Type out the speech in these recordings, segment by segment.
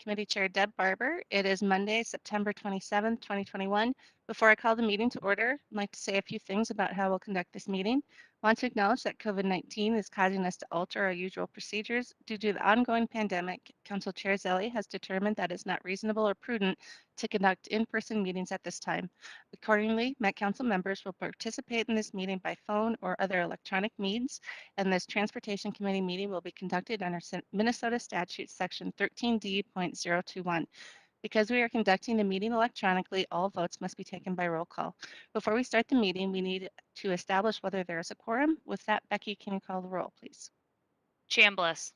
Committee Chair Deb Barber. It is Monday, September 27th, 2021. Before I call the meeting to order, I'd like to say a few things about how we'll conduct this meeting. I want to acknowledge that COVID-19 is causing us to alter our usual procedures. Due to the ongoing pandemic, Council Chair Zelli has determined that it's not reasonable or prudent to conduct in-person meetings at this time. Accordingly, Met Council members will participate in this meeting by phone or other electronic means, and this Transportation Committee meeting will be conducted under Minnesota Statute Section 13D.021. Because we are conducting the meeting electronically, all votes must be taken by roll call. Before we start the meeting, we need to establish whether there is a quorum. With that, Becky, can you call the roll, please? Chambliss.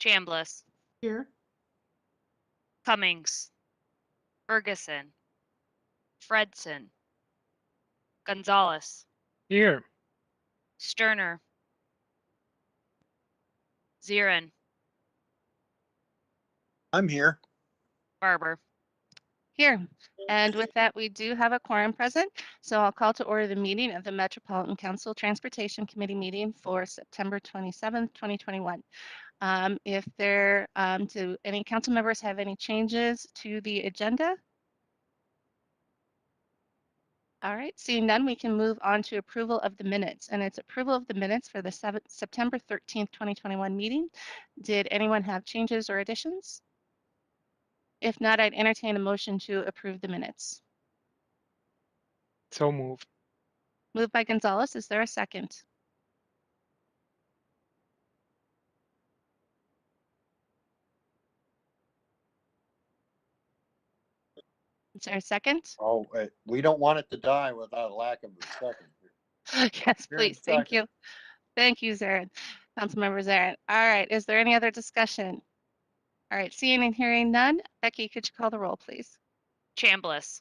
Chambliss. Here. Cummings. Ferguson. Fredson. Gonzalez. Here. Sterner. Zirin. I'm here. Barber. Here. And with that, we do have a quorum present. So I'll call to order the meeting of the Metropolitan Council Transportation Committee meeting for September 27th, 2021. If there, do any council members have any changes to the agenda? All right, seeing none, we can move on to approval of the minutes, and it's approval of the minutes for the September 13th, 2021 meeting. Did anyone have changes or additions? If not, I'd entertain a motion to approve the minutes. So moved. Moved by Gonzalez. Is there a second? Is there a second? Oh, we don't want it to die without a lack of a second. Yes, Here in please. Thank second. you. Thank you, Zarin. Councilmember Zarin. All right, is there any other discussion? All right, seeing and hearing none. Becky, could you call the roll, please? Chambliss.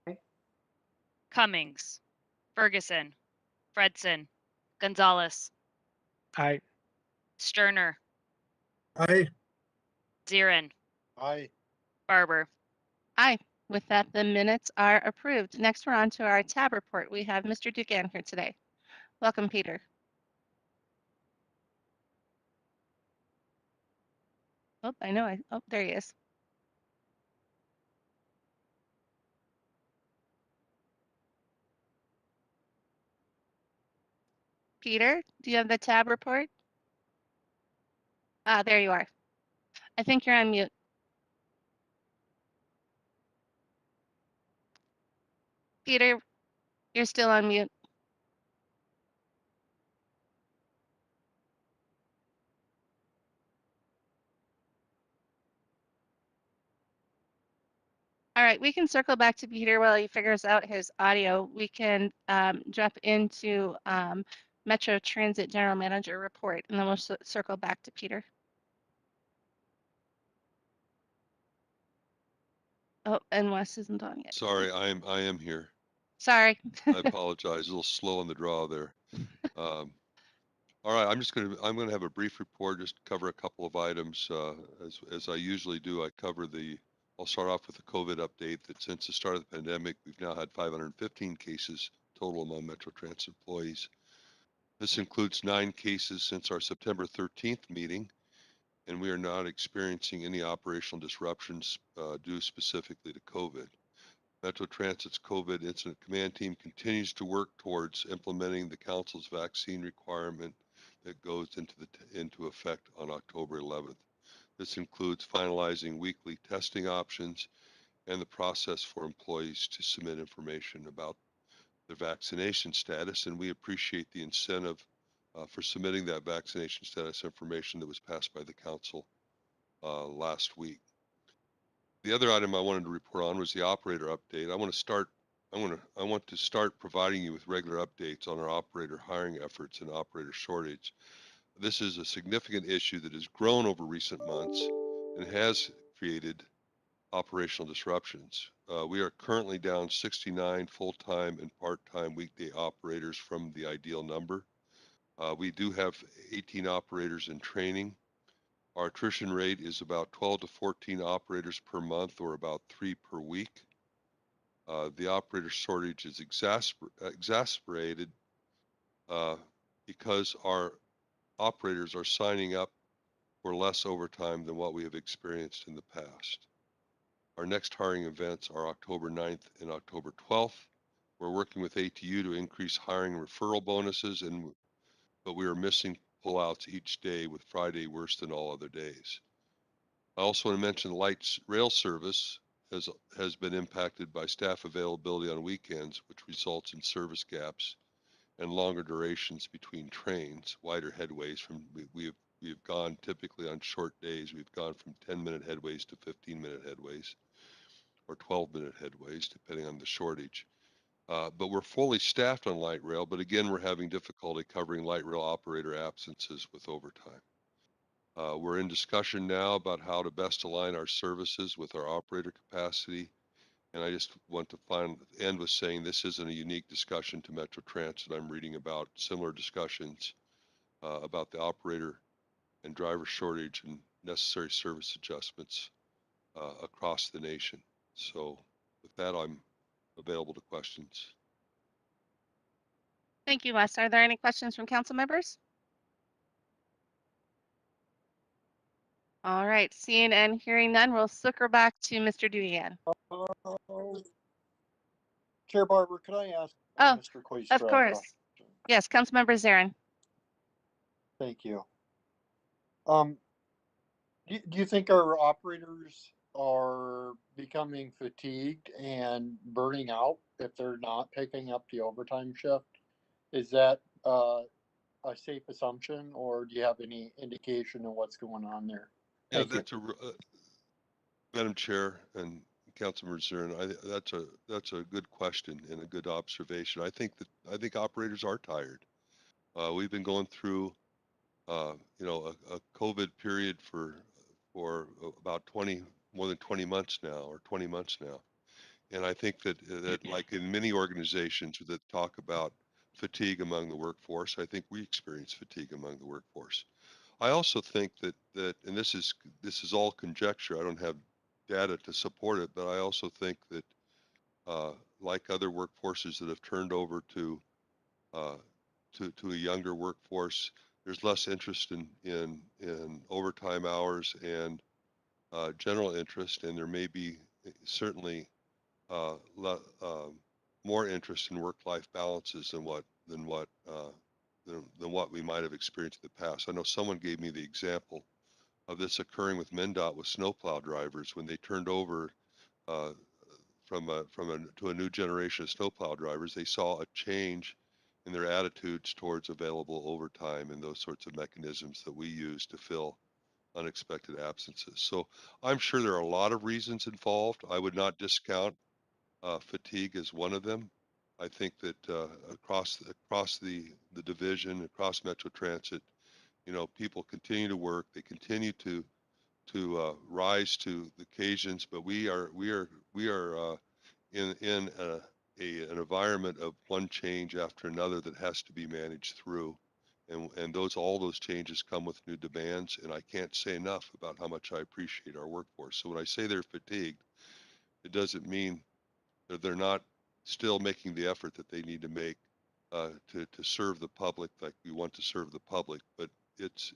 Aye. Cummings. Ferguson. Fredson. Gonzalez. Aye. Sterner. Aye. Zirin. Aye. Barber. Aye. With that, the minutes are approved. Next, we're on to our tab report. We have Mr. Dugan here today. Welcome, Peter. Oh, I know. Oh, there he is. Peter, do you have the tab report? Ah, there you are. I think you're on mute. Peter, you're still on mute. All right, we can circle back to Peter while he figures out his audio. We can jump into Metro Transit General Manager report, and then we'll circle back to Peter. Oh, and Wes isn't on yet. Sorry, I am here. Sorry. I apologize. A little slow on the draw there. All right, I'm gonna have a brief report, just cover a couple of items. As I usually do, I'll start off with the COVID update that since the start of the pandemic, we've now had 515 cases total among Metro Transit employees. This includes 9 cases since our September 13th meeting, and we are not experiencing any operational disruptions due specifically to COVID. Metro Transit's COVID Incident Command Team continues to work towards implementing the Council's vaccine requirement that goes into effect on October 11th. This includes finalizing weekly testing options and the process for employees to submit information about their vaccination status, and we appreciate the incentive for submitting that vaccination status information that was passed by the Council last week. The other item I wanted to report on was the operator update. I want to start providing you with regular updates on our operator hiring efforts and operator shortage. This is a significant issue that has grown over recent months and has created operational disruptions. We are currently down 69 full-time and part-time weekday operators from the ideal number. We do have 18 operators in training. Our attrition rate is about 12 to 14 operators per month, or about 3 per week. The operator shortage is exacerbated because our operators are signing up for less overtime than what we have experienced in the past. Our next hiring events are October 9th and October 12th. We're working with ATU to increase hiring referral bonuses, but we are missing pullouts each day, with Friday worse than all other days. I also want to mention light rail service has been impacted by staff availability on weekends, which results in service gaps and longer durations between trains, wider headways. We've gone typically on short days. We've gone from 10-minute headways to 15-minute headways, or 12-minute headways, depending on the shortage. But we're fully staffed on light rail, but again, we're having difficulty covering light rail operator absences with overtime. We're in discussion now about how to best align our services with our operator capacity. And I just want to end with saying this isn't a unique discussion to Metro Transit. I'm reading about similar discussions about the operator and driver shortage and necessary service adjustments across the nation. So with that, I'm available to questions. Thank you, Wes. Are there any questions from council members? All right, seeing and hearing none, we'll circle back to Mr. Dugan. Chair Barber, could I ask Oh, Mr. Quaystra of a course. question? Yes, Councilmember Zarin. Thank you. Do you think our operators are becoming fatigued and burning out if they're not picking up the overtime shift? Is that a safe assumption, or do you have any indication of what's going on there? Yeah, Thank you. that's Madam Chair and Councilmember Zarin, that's a good question and a good observation. I think operators are tired. We've been going through a COVID period for about more than 20 months now, or 20 months now. And I think that like in many organizations that talk about fatigue among the workforce, I think we experience fatigue among the workforce. I also think that and this is all conjecture. I don't have data to support it, but I also think that like other workforces that have turned over to a younger workforce, there's less interest in overtime hours and general interest, and there may be certainly more interest in work-life balances than what we might have experienced in the past. I know someone gave me the example of this occurring with MnDOT with snowplow drivers when they turned over to a new generation of snowplow drivers. They saw a change in their attitudes towards available overtime and those sorts of mechanisms that we use to fill unexpected absences. So I'm sure there are a lot of reasons involved. I would not discount fatigue as one of them. I think that across the division, across Metro Transit, people continue to work. They continue to rise to the occasions, but we are in an environment of one change after another that has to be managed through, and all those changes come with new demands. And I can't say enough about how much I appreciate our workforce. So when I say they're fatigued, it doesn't mean that they're not still making the effort that they need to make to serve the public like we want to serve the public. But it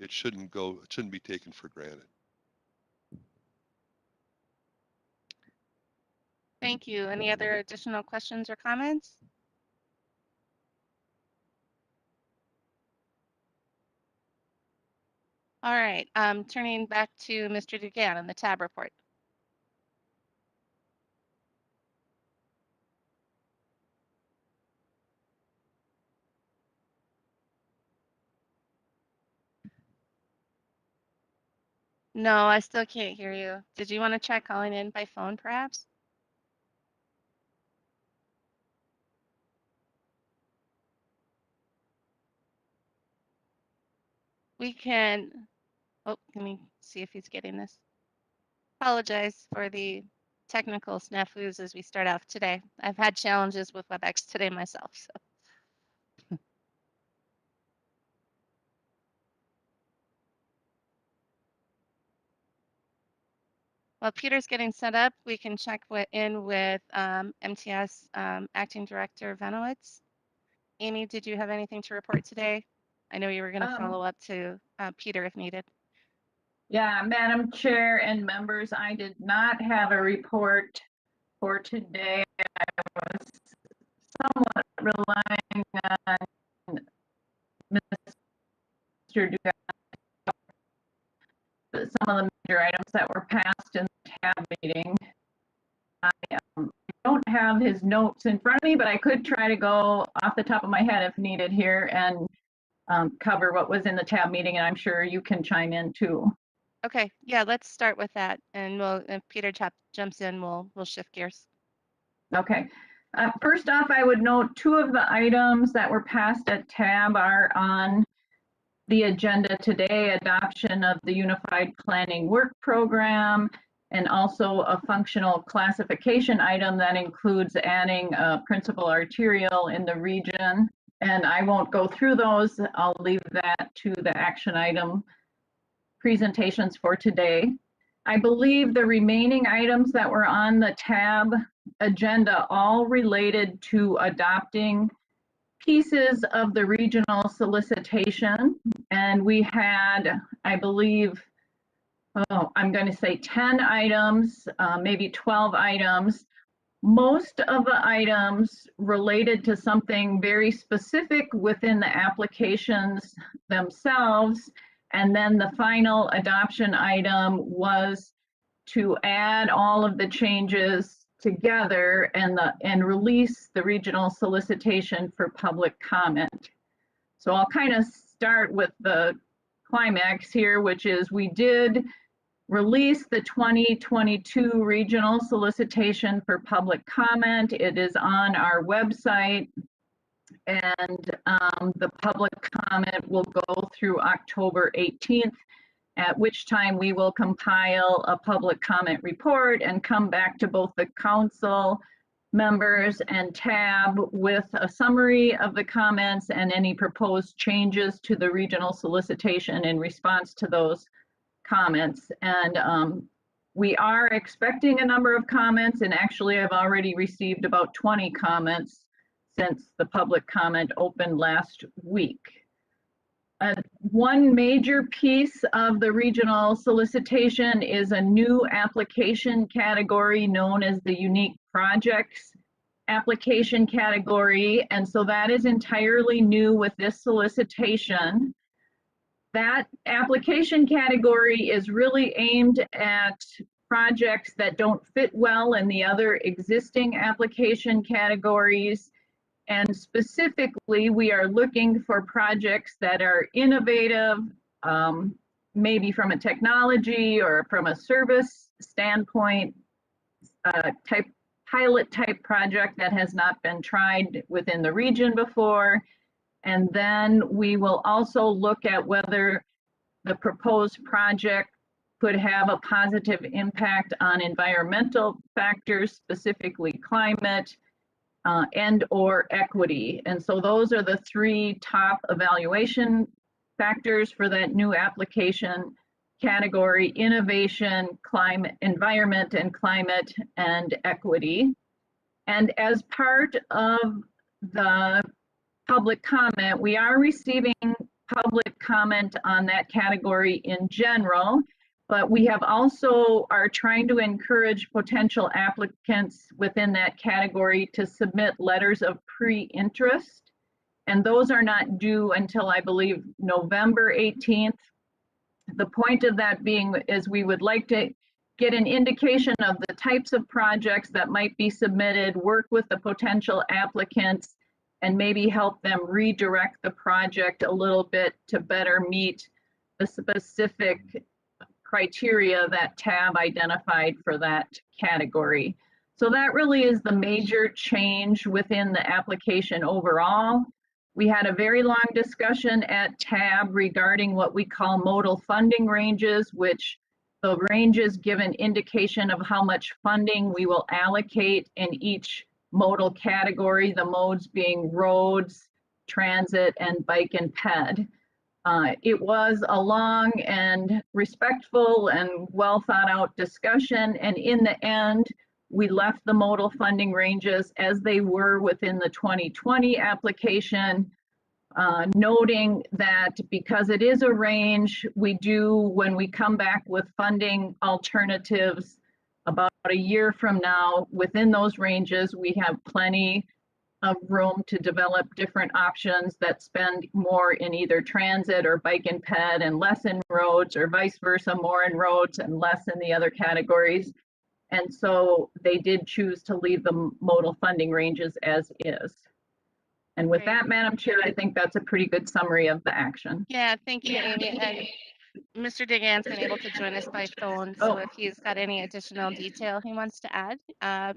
shouldn't be taken for granted. Thank you. Any other additional questions or comments? All right, turning back to Mr. Dugan on the tab report. No, I still can't hear you. Did you want to try calling in by phone, perhaps? We can, oh, let me see if he's getting this. Apologize for the technical snafus as we start off today. I've had challenges with WebEx today myself, so. While Peter's getting set up, we can check in with MTS Acting Director Venowitz. Amy, did you have anything to report today I know you were going to Um, follow up to Peter if needed. Yeah, Madam Chair and members, I did not have a report for today. I was somewhat relying on Mr. Dugan, some of the major items that were passed in the tab meeting. I don't have his notes in front of me, but I could try to go off the top of my head if needed here and cover what was in the tab meeting, and I'm sure you can chime in too. Okay, yeah, let's start with that, and if Peter jumps in, we'll shift gears. Okay. First off, I would note 2 of the items that were passed at tab are on the agenda today: adoption of the Unified Planning Work Program, and also a functional classification item that includes adding a principal arterial in the region. And I won't go through those. I'll leave that to the action item presentations for today. I believe the remaining items that were on the tab agenda all related to adopting pieces of the regional solicitation. And we had, I believe, I'm going to say 10 items, maybe 12 items. Most of the items related to something very specific within the applications themselves. And then the final adoption item was to add all of the changes together and release the regional solicitation for public comment. So I'll kind of start with the climax here, which is we did release the 2022 regional solicitation for public comment. It is on our website, and the public comment will go through October 18th, at which time we will compile a public comment report and come back to both the council members and tab with a summary of the comments and any proposed changes to the regional solicitation in response to those comments. And we are expecting a number of comments, and actually I've already received about 20 comments since the public comment opened last week. One major piece of the regional solicitation is a new application category known as the unique projects application category. And so that is entirely new with this solicitation. That application category is really aimed at projects that don't fit well in the other existing application categories. And specifically, we are looking for projects that are innovative, maybe from a technology or from a service standpoint, pilot type project that has not been tried within the region before. And then we will also look at whether the proposed project could have a positive impact on environmental factors, specifically climate, and or equity. And so those are the 3 top evaluation factors for that new application category: innovation, climate, environment and climate, and equity. And as part of the public comment, we are receiving public comment on that category in general, but we have also are trying to encourage potential applicants within that category to submit letters of pre-interest. And those are not due until, I believe, November 18th. The point of that being is we would like to get an indication of the types of projects that might be submitted, work with the potential applicants, and maybe help them redirect the project a little bit to better meet the specific criteria that tab identified for that category. So that really is the major change within the application overall. We had a very long discussion at tab regarding what we call modal funding ranges, which the ranges give an indication of how much funding we will allocate in each modal category, the modes being roads, transit, and bike and ped. It was a long and respectful and well thought out discussion, and in the end, we left the modal funding ranges as they were within the 2020 application, noting that because it is a range, we do, when we come back with funding alternatives about a year from now, within those ranges, we have plenty of room to develop different options that spend more in either transit or bike and ped and less in roads, or vice versa, more in roads and less in the other categories. And so they did choose to leave the modal funding ranges as is. And with Great. that, Madam Chair, I think that's a pretty good summary of the action. Yeah, thank you, Amy. And Mr. Digan's unable to join us by phone, so if he's got any additional detail he wants to add,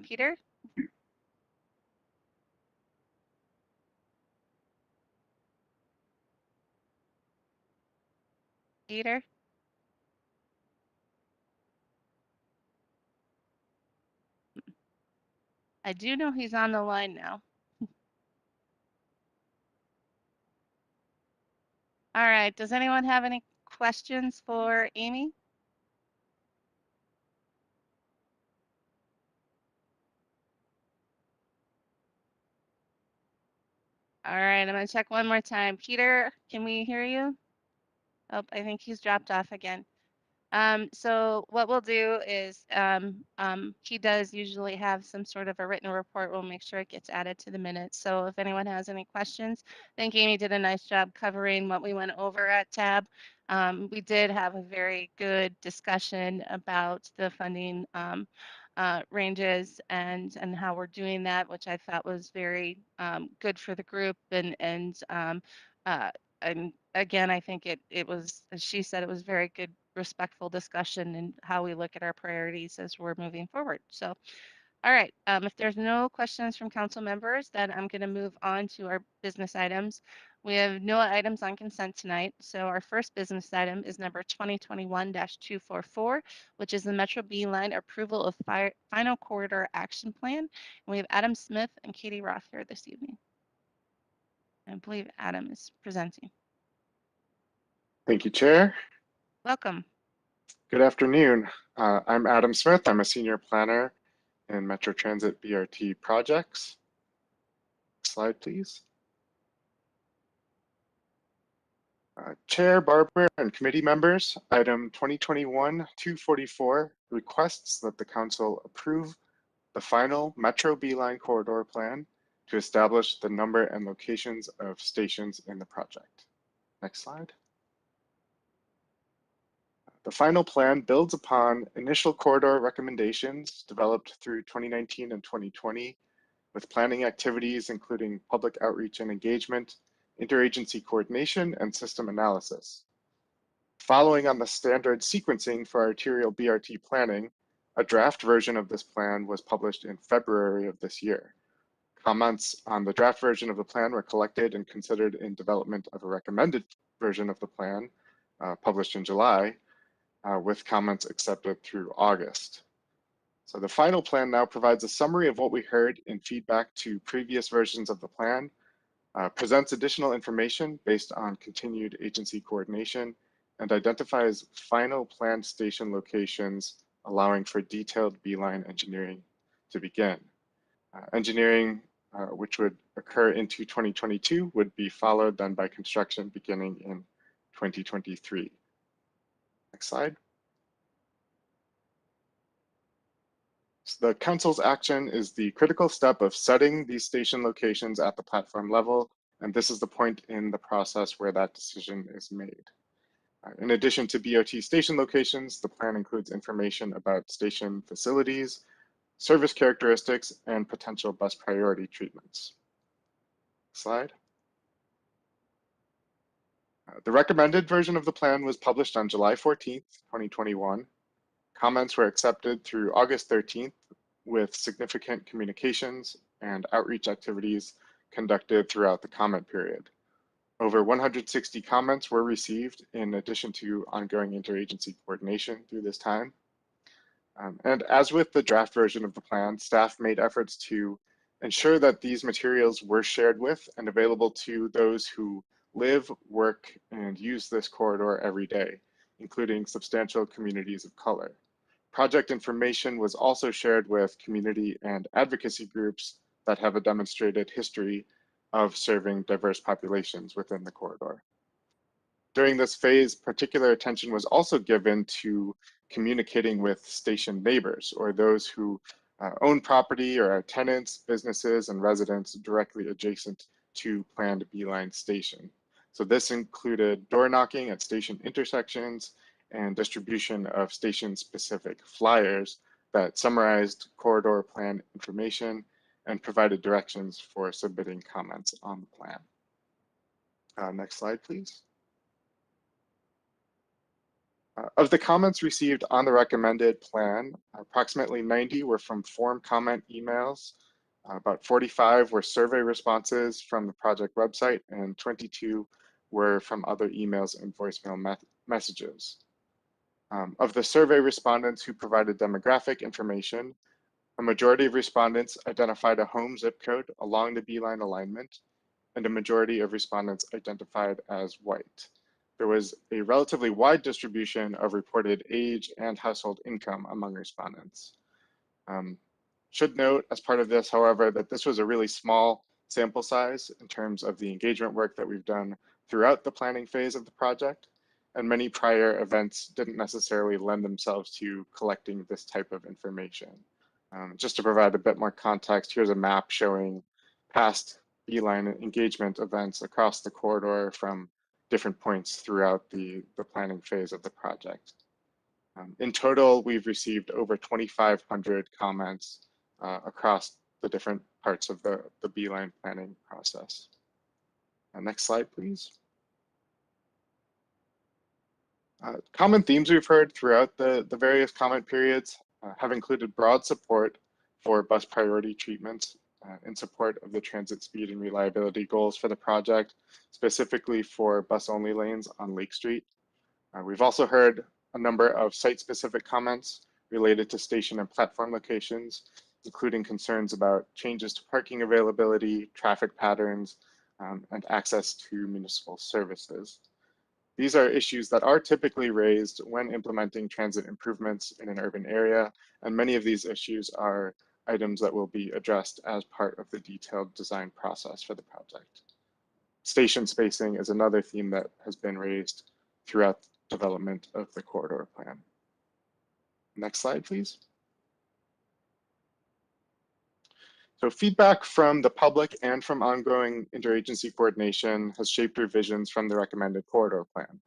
Peter? Peter? I do know he's on the line now. All right, does anyone have any questions for Amy? All right, I'm gonna check one more time. Peter, can we hear you? Oh, I think he's dropped off again. So what we'll do is he does usually have some sort of a written report. We'll make sure it gets added to the minutes. So if anyone has any questions, I think Amy did a nice job covering what we went over at TAB. We did have a very good discussion about the funding ranges and how we're doing that, which I thought was very good for the group and again, I think it was, as she said, it was very good, respectful discussion and how we look at our priorities as we're moving forward. So, all right, if there's no questions from council members, then I'm going to move on to our business items. We have no items on consent tonight. So our first business item is number 2021-244, which is the Metro B line approval of final corridor action plan. And we have Adam Smith and Katie Roth here this evening. I believe Adam is presenting. Thank you, Chair. Welcome. Good afternoon. I'm Adam Smith. I'm a senior planner in Metro Transit BRT projects. Slide, please. Chair, Barbara, and committee members, item 2021-244 requests that the council approve the final Metro B line corridor plan to establish the number and locations of stations in the project. Next slide. The final plan builds upon initial corridor recommendations developed through 2019 and 2020, with planning activities including public outreach and engagement, interagency coordination, and system analysis. Following on the standard sequencing for arterial BRT planning, a draft version of this plan was published in February of this year. Comments on the draft version of the plan were collected and considered in development of a recommended version of the plan published in July, with comments accepted through August. So the final plan now provides a summary of what we heard in feedback to previous versions of the plan, presents additional information based on continued agency coordination, and identifies final planned station locations, allowing for detailed B-line engineering to begin. Engineering, which would occur into 2022, would be followed then by construction beginning in 2023. Next slide. So the council's action is the critical step of setting these station locations at the platform level, and this is the point in the process where that decision is made. In addition to BOT station locations, the plan includes information about station facilities, service characteristics, and potential bus priority treatments. Slide. The recommended version of the plan was published on July 14th, 2021. Comments were accepted through August 13th, with significant communications and outreach activities conducted throughout the comment period. Over 160 comments were received in addition to ongoing interagency coordination through this time. And as with the draft version of the plan, staff made efforts to ensure that these materials were shared with and available to those who live, work, and use this corridor every day, including substantial communities of color. Project information was also shared with community and advocacy groups that have a demonstrated history of serving diverse populations within the corridor. During this phase, particular attention was also given to communicating with station neighbors, or those who own property or are tenants, businesses, and residents directly adjacent to planned B-line station. So this included door knocking at station intersections and distribution of station-specific flyers that summarized corridor plan information and provided directions for submitting comments on the plan. Next slide, please. Of the comments received on the recommended plan, approximately 90 were from form comment emails, about 45 were survey responses from the project website, and 22 were from other emails and voicemail messages. Of the survey respondents who provided demographic information, a majority of respondents identified a home zip code along the B-line alignment, and a majority of respondents identified as white. There was a relatively wide distribution of reported age and household income among respondents. Should note as part of this, however, that this was a really small sample size in terms of the engagement work that we've done throughout the planning phase of the project, and many prior events didn't necessarily lend themselves to collecting this type of information. Just to provide a bit more context, here's a map showing past B-line engagement events across the corridor from different points throughout the planning phase of the project. In total, we've received over 2,500 comments across the different parts of the B-line planning process. Next slide, please. Common themes we've heard throughout the various comment periods have included broad support for bus priority treatments in support of the transit speed and reliability goals for the project, specifically for bus-only lanes on Lake Street. We've also heard a number of site-specific comments related to station and platform locations, including concerns about changes to parking availability, traffic patterns, and access to municipal services. These are issues that are typically raised when implementing transit improvements in an urban area, and many of these issues are items that will be addressed as part of the detailed design process for the project. Station spacing is another theme that has been raised throughout development of the corridor plan. Next slide, please. So feedback from the public and from ongoing interagency coordination has shaped revisions from the recommended corridor plan.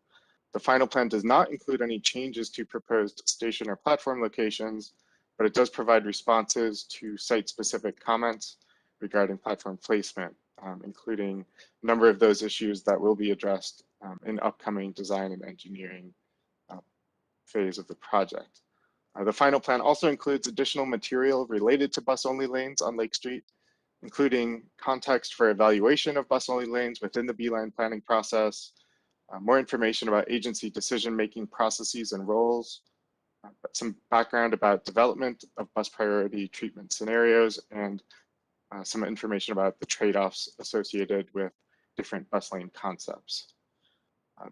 The final plan does not include any changes to proposed station or platform locations, but it does provide responses to site-specific comments regarding platform placement, including a number of those issues that will be addressed in upcoming design and engineering phase of the project. The final plan also includes additional material related to bus-only lanes on Lake Street, including context for evaluation of bus-only lanes within the B-line planning process, more information about agency decision-making processes and roles, some background about development of bus priority treatment scenarios, and some information about the trade-offs associated with different bus lane concepts.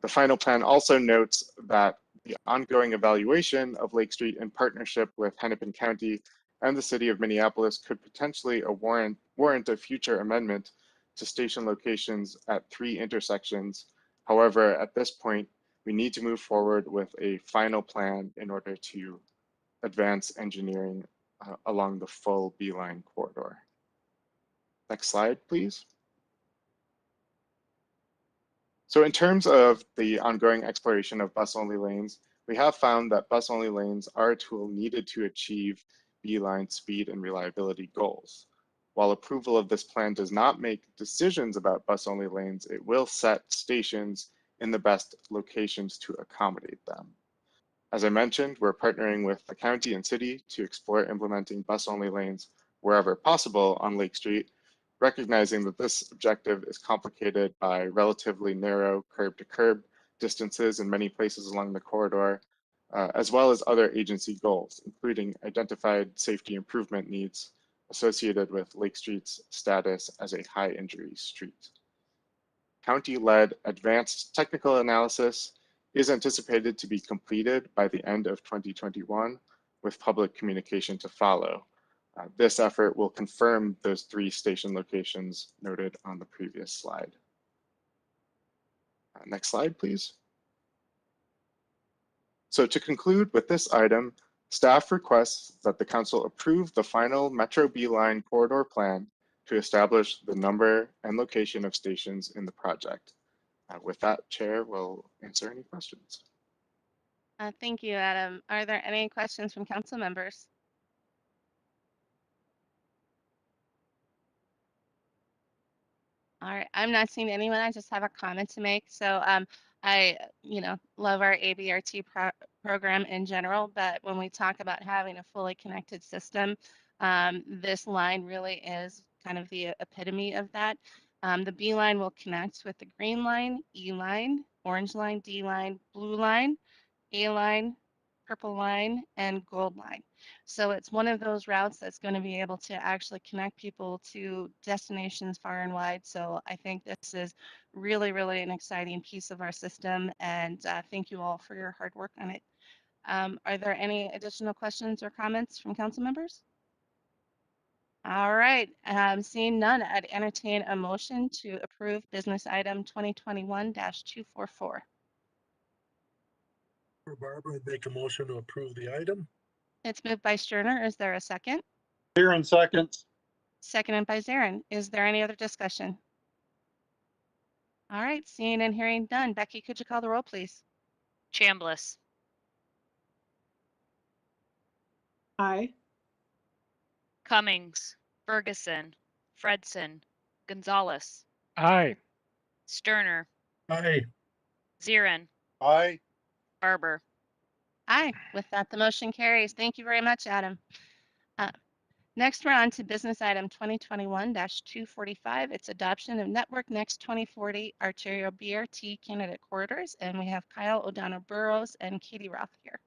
The final plan also notes that the ongoing evaluation of Lake Street in partnership with Hennepin County and the City of Minneapolis could potentially warrant a future amendment to station locations at 3 intersections. However, at this point, we need to move forward with a final plan in order to advance engineering along the full B-line corridor. Next slide, please. So in terms of the ongoing exploration of bus-only lanes, we have found that bus-only lanes are a tool needed to achieve B-line speed and reliability goals. While approval of this plan does not make decisions about bus-only lanes, it will set stations in the best locations to accommodate them. As I mentioned, we're partnering with the county and city to explore implementing bus-only lanes wherever possible on Lake Street, recognizing that this objective is complicated by relatively narrow curb-to-curb distances in many places along the corridor, as well as other agency goals, including identified safety improvement needs associated with Lake Street's status as a high injury street. County-led advanced technical analysis is anticipated to be completed by the end of 2021, with public communication to follow. This effort will confirm those 3 station locations noted on the previous slide. Next slide, please. So to conclude with this item, staff requests that the council approve the final Metro B line corridor plan to establish the number and location of stations in the project. With that, Chair will answer any questions. Thank you, Adam. Are there any questions from council members? All right, I'm not seeing anyone. I just have a comment to make. So I, love our ABRT program in general, but when we talk about having a fully connected system, this line really is kind of the epitome of that. The B line will connect with the green line, E line, orange line, D line, blue line, A line, purple line, and gold line. So it's one of those routes that's going to be able to actually connect people to destinations far and wide. So I think this is really, really an exciting piece of our system. And thank you all for your hard work on it. Are there any additional questions or comments from council members? All right, seeing none, I'd entertain a motion to approve business item 2021-244. Barbara, I'd make a motion to approve the item. It's moved by Sterner. Is there a second? Here in seconds. Seconded by Zarin. Is there any other discussion? All right, seeing and hearing none. Becky, could you call the roll, please? Chambliss, Aye. Cummings, Ferguson, Fredson, Gonzalez, Aye. Sterner, Aye. Zirin, Aye. Barber. Aye. With that, the motion carries. Thank you very much, Adam. Next, we're on to business item 2021-245. It's adoption of Network Next 2040 Arterial BRT candidate corridors. And we have Kyle O'Donnell Burrows and Katie Roth here.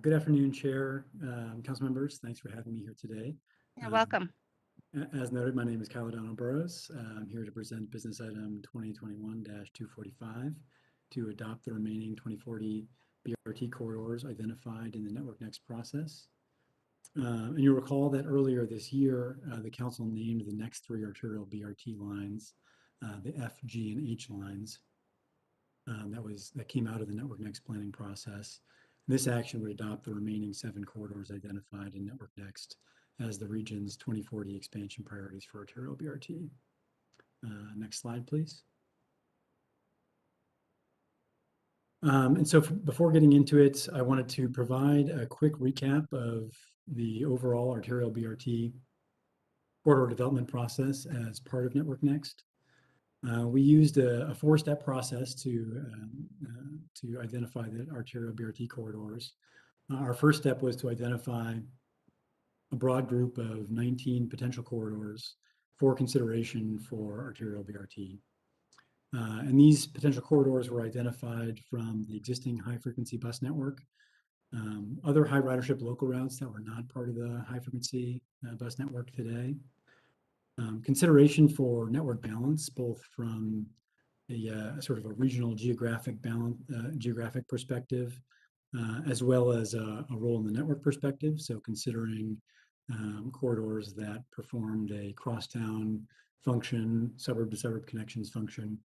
Good afternoon, Chair, council members. Thanks for having me here today. You're welcome. As noted, my name is Kyle O'Donnell Burrows. I'm here to present business item 2021-245 to adopt the remaining 2040 BRT corridors identified in the Network Next process. And you'll recall that earlier this year, the council named the next 3 arterial BRT lines, the F, G, and H lines. That came out of the Network Next planning process. This action would adopt the remaining 7 corridors identified in Network Next as the region's 2040 expansion priorities for arterial BRT. Next slide, please. And so before getting into it, I wanted to provide a quick recap of the overall arterial BRT corridor development process as part of Network Next. We used a 4-step process to identify the arterial BRT corridors. Our first step was to identify a broad group of 19 potential corridors for consideration for arterial BRT. And these potential corridors were identified from the existing high-frequency bus network, other high ridership local routes that were not part of the high-frequency bus network today, consideration for network balance, both from a sort of a regional geographic perspective, as well as a role in the network perspective. So considering corridors that performed a crosstown function, suburb-to-suburb connections function,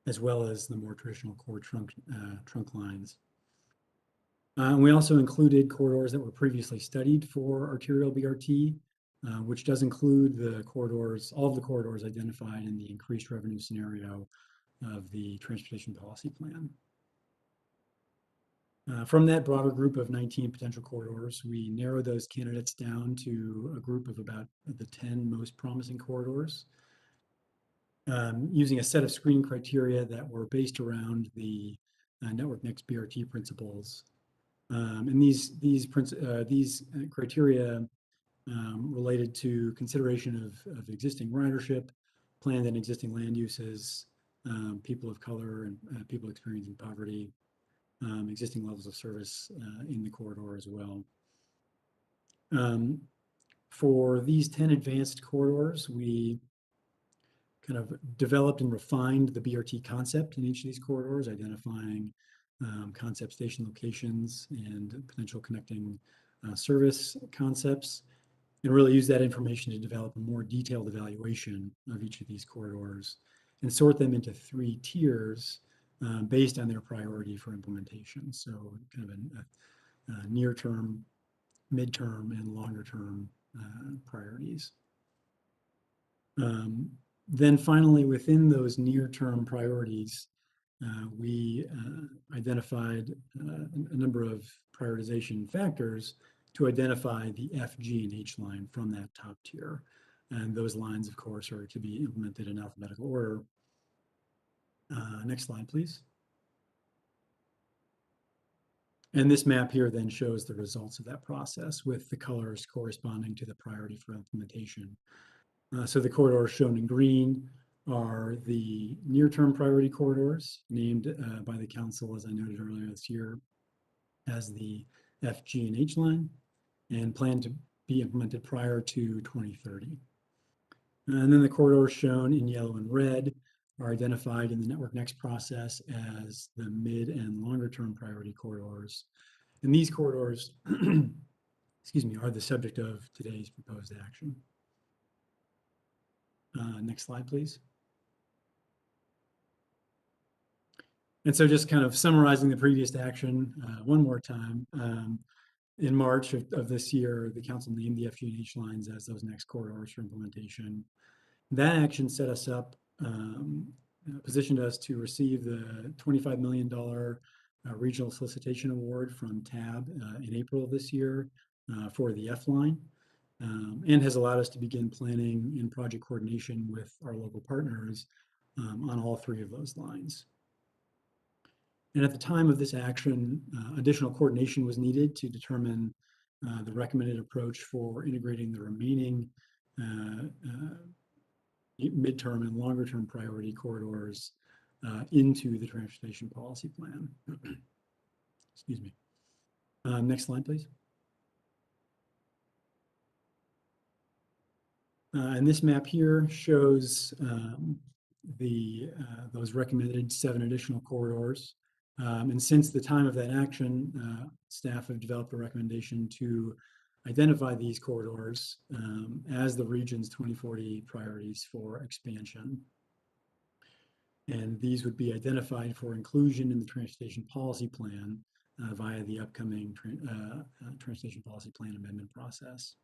as well as the more traditional core trunk lines. We also included corridors that were previously studied for arterial BRT, which does include the corridors, all of the corridors identified in the increased revenue scenario of the transportation policy plan. From that broader group of 19 potential corridors, we narrowed those candidates down to a group of about the 10 most promising corridors, using a set of screening criteria that were based around the Network Next BRT principles. And these criteria related to consideration of existing ridership, planned and existing land uses, people of color and people experiencing poverty, existing levels of service in the corridor as well. For these 10 advanced corridors, we kind of developed and refined the BRT concept in each of these corridors, identifying concept station locations and potential connecting service concepts, and really use that information to develop a more detailed evaluation of each of these corridors and sort them into 3 tiers based on their priority for implementation. So kind of a near term, midterm, and longer term priorities. Then finally, within those near term priorities, we identified a number of prioritization factors to identify the F, G, and H line from that top tier. And those lines, of course, are to be implemented in alphabetical order. Next slide, please. And this map here then shows the results of that process with the colors corresponding to the priority for implementation. So the corridors shown in green are the near-term priority corridors named by the council, as I noted earlier this year, as the F, G, and H line, and planned to be implemented prior to 2030. And then the corridors shown in yellow and red are identified in the Network Next process as the mid and longer-term priority corridors. And these corridors, excuse me, are the subject of today's proposed action. Next slide, please. And so just kind of summarizing the previous action one more time. In March of this year, the council named the FG and H lines as those next corridors for implementation. That action set us up, positioned us to receive the $25 million regional solicitation award from TAB in April of this year for the F line. And has allowed us to begin planning and project coordination with our local partners on all 3 of those lines. And at the time of this action, additional coordination was needed to determine the recommended approach for integrating the remaining midterm and longer term priority corridors into the transportation policy plan. Excuse me. Next slide, please. And this map here shows those recommended 7 additional corridors. And since the time of that action, staff have developed a recommendation to identify these corridors as the region's 2040 priorities for expansion. And these would be identified for inclusion in the transportation policy plan via the upcoming transportation policy plan amendment process.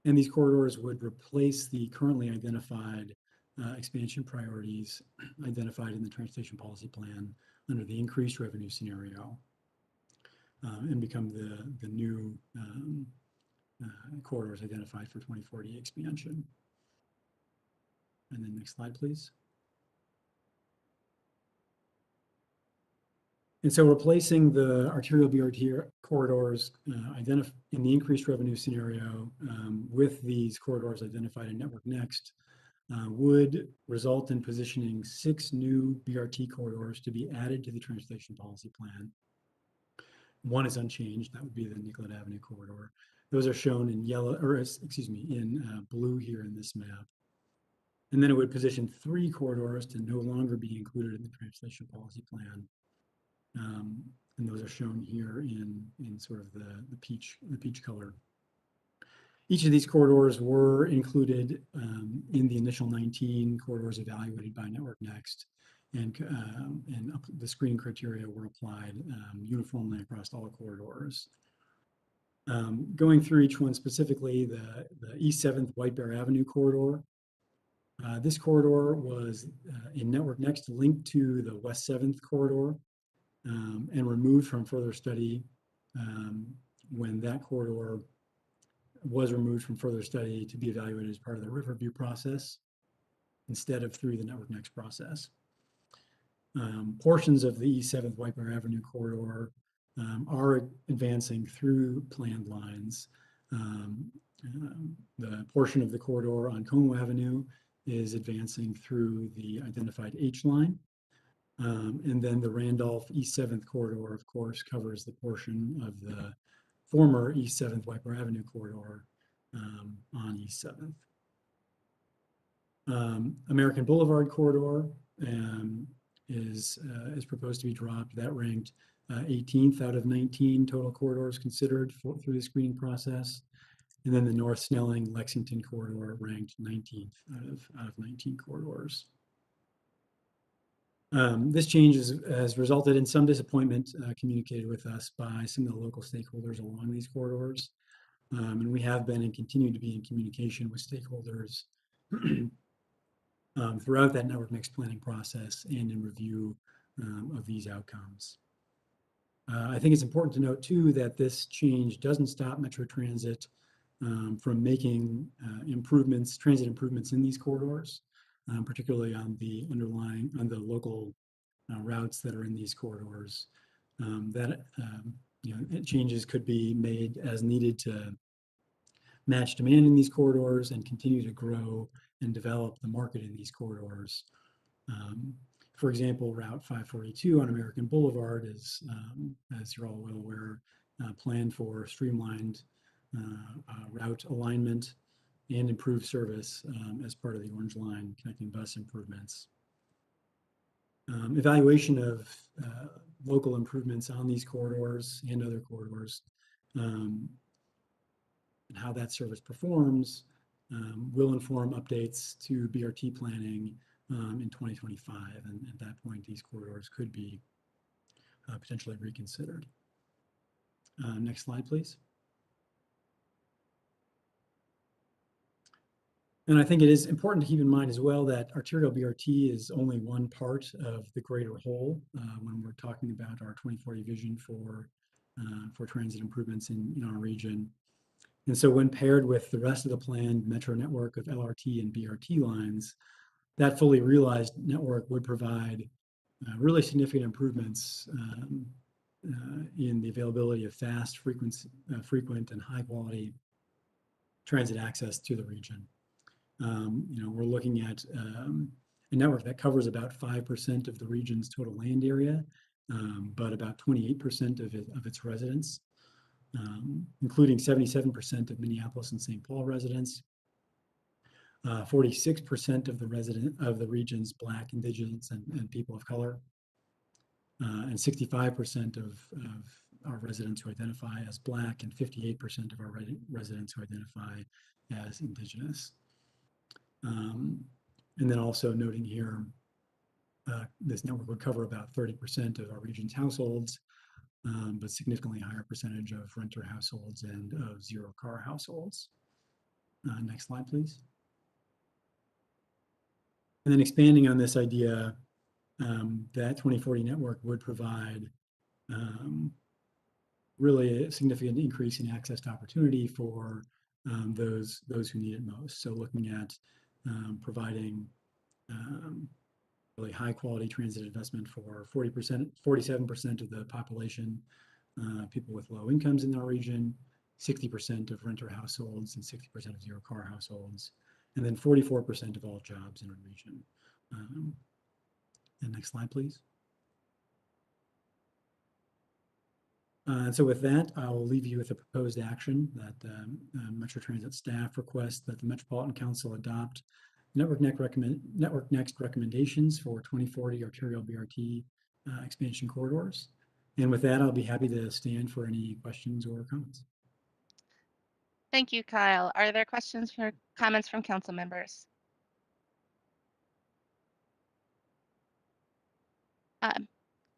And these corridors would replace the currently identified expansion priorities identified in the transportation policy plan under the increased revenue scenario and become the new corridors identified for 2040 expansion. And then next slide, please. And so replacing the arterial BRT corridors in the increased revenue scenario with these corridors identified in Network Next would result in positioning 6 new BRT corridors to be added to the transportation policy plan. 1 is unchanged, that would be the Nicollet Avenue corridor. Those are shown in yellow, or excuse me, in blue here in this map. And then it would position 3 corridors to no longer be included in the transportation policy plan. And those are shown here in sort of the peach color. Each of these corridors were included in the initial 19 corridors evaluated by Network Next, and the screening criteria were applied uniformly across all corridors. Going through each one specifically, the East 7th White Bear Avenue corridor. This corridor was in Network Next linked to the West 7th corridor and removed from further study when that corridor was removed from further study to be evaluated as part of the Riverview process instead of through the Network Next process. Portions of the East 7th White Bear Avenue corridor are advancing through planned lines. The portion of the corridor on Como Avenue is advancing through the identified H line. And then the Randolph East 7th corridor, of course, covers the portion of the former East 7th White Bear Avenue corridor on East 7th. American Boulevard corridor is proposed to be dropped. That ranked 18th out of 19 total corridors considered through the screening process. And then the North Snelling Lexington corridor ranked 19th out of 19 corridors. This change has resulted in some disappointment communicated with us by some of the local stakeholders along these corridors. And we have been and continue to be in communication with stakeholders throughout that network mix planning process and in review of these outcomes. I think it's important to note too that this change doesn't stop Metro Transit from making transit improvements in these corridors, particularly on the local routes that are in these corridors. Changes could be made as needed to match demand in these corridors and continue to grow and develop the market in these corridors. For example, Route 542 on American Boulevard is, as you're all well aware, planned for streamlined route alignment and improved service as part of the Orange Line connecting bus improvements. Evaluation of local improvements on these corridors and other corridors and how that service performs will inform updates to BRT planning in 2025. And at that point, these corridors could be potentially reconsidered. Next slide, please. And I think it is important to keep in mind as well that arterial BRT is only one part of the greater whole when we're talking about our 2040 vision for transit improvements in our region. And so when paired with the rest of the planned metro network of LRT and BRT lines, that fully realized network would provide really significant improvements in the availability of fast, frequent, and high quality transit access to the region. We're looking at a network that covers about 5% of the region's total land area, but about 28% of its residents, including 77% of Minneapolis and St. Paul residents, 46% of the region's Black, Indigenous, and people of color, and 65% of our residents who identify as Black, and 58% of our residents who identify as Indigenous. And then also noting here, this network would cover about 30% of our region's households, but significantly higher percentage of renter households and of zero-car households. Next slide, please. And then expanding on this idea, that 2040 network would provide really a significant increase in access to opportunity for those who need it most. So looking at providing really high quality transit investment for 47% of the population, people with low incomes in our region, 60% of renter households, and 60% of zero-car households, and then 44% of all jobs in our region. And next slide, please. So with that, I will leave you with a proposed action that Metro Transit staff requests that the Metropolitan Council adopt Network Next recommendations for 2040 arterial BRT expansion corridors. And with that, I'll be happy to stand for any questions or comments. Thank you, Kyle. Are there questions or comments from council members? All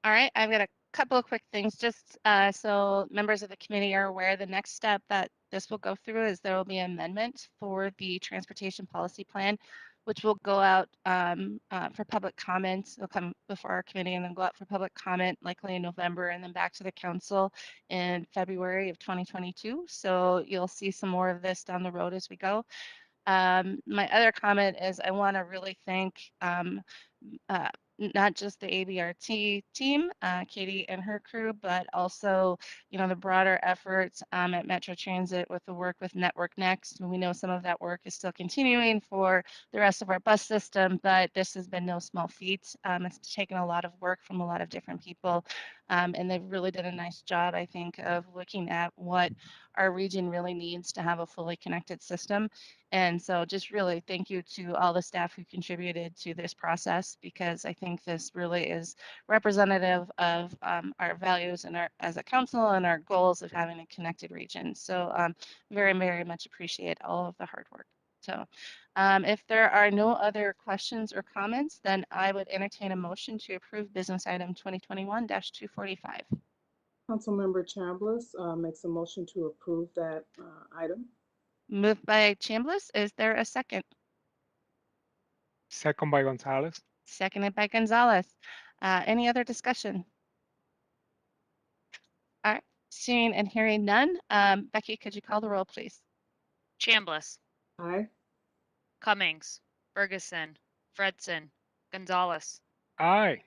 right, I've got a couple of quick things just so members of the committee are aware. The next step that this will go through is there will be an amendment for the transportation policy plan, which will go out for public comment. It'll come before our committee and then go out for public comment likely in November and then back to the council in February of 2022. So you'll see some more of this down the road as we go. My other comment is I want to really thank not just the ABRT team, Katie and her crew, but also, the broader efforts at Metro Transit with the work with Network Next. And we know some of that work is still continuing for the rest of our bus system, but this has been no small feat. It's taken a lot of work from a lot of different people, and they've really done a nice job, I think, of looking at what our region really needs to have a fully connected system. And so just really thank you to all the staff who contributed to this process, because I think this really is representative of our values and our as a council and our goals of having a connected region. So very, very much appreciate all of the hard work. So if there are no other questions or comments, then I would entertain a motion to approve business item 2021-245. Councilmember Chambliss makes a motion to approve that item. Moved by Chambliss. Is there a second? Second by Gonzalez. Seconded by Gonzalez. Any other discussion? All right, seeing and hearing none. Becky, could you call the roll, please? Chambliss, Aye. Cummings, Ferguson, Fredson, Gonzalez, Aye.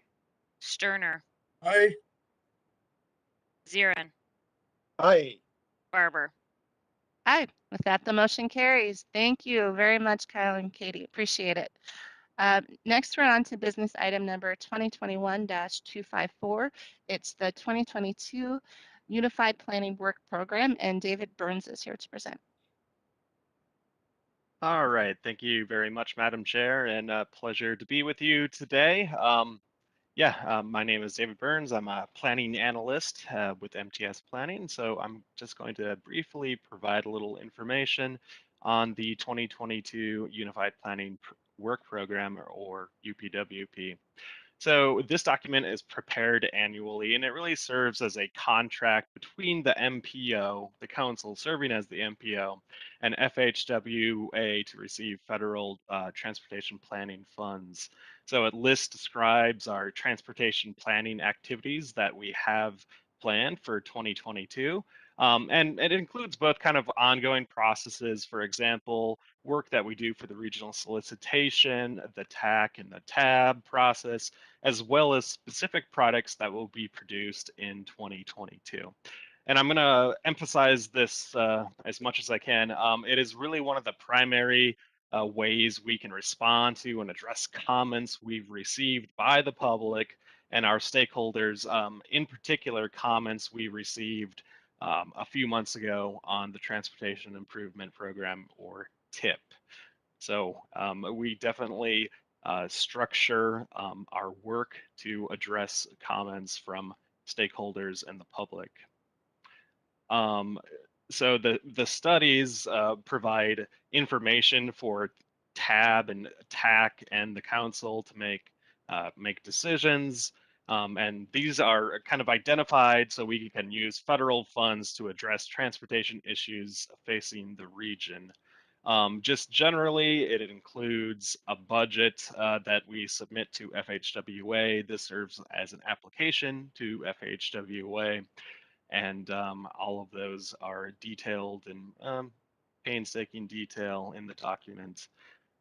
Sterner, Aye. Zirin, Aye. Barber. Aye. With that, the motion carries. Thank you very much, Kyle and Katie. Appreciate it. Next, we're on to business item number 2021-254. It's the 2022 Unified Planning Work Program, and David Burns is here to present. All right, thank you very much, Madam Chair, and a pleasure to be with you today. My name is David Burns. I'm a planning analyst with MTS Planning, so I'm just going to briefly provide a little information on the 2022 Unified Planning Work Program, or UPWP. So this document is prepared annually, and it really serves as a contract between the MPO, the council serving as the MPO, and FHWA to receive federal transportation planning funds. So it describes our transportation planning activities that we have planned for 2022. And it includes both kind of ongoing processes, for example, work that we do for the regional solicitation, the TAC and the TAB process, as well as specific products that will be produced in 2022. And I'm going to emphasize this as much as I can. It is really one of the primary ways we can respond to and address comments we've received by the public and our stakeholders, in particular comments we received a few months ago on the Transportation Improvement Program, or TIP. So we definitely structure our work to address comments from stakeholders and the public. So the studies provide information for TAB and TAC and the council to make decisions. And these are kind of identified so we can use federal funds to address transportation issues facing the region. Just generally, it includes a budget that we submit to FHWA. This serves as an application to FHWA, and all of those are detailed in painstaking detail in the document.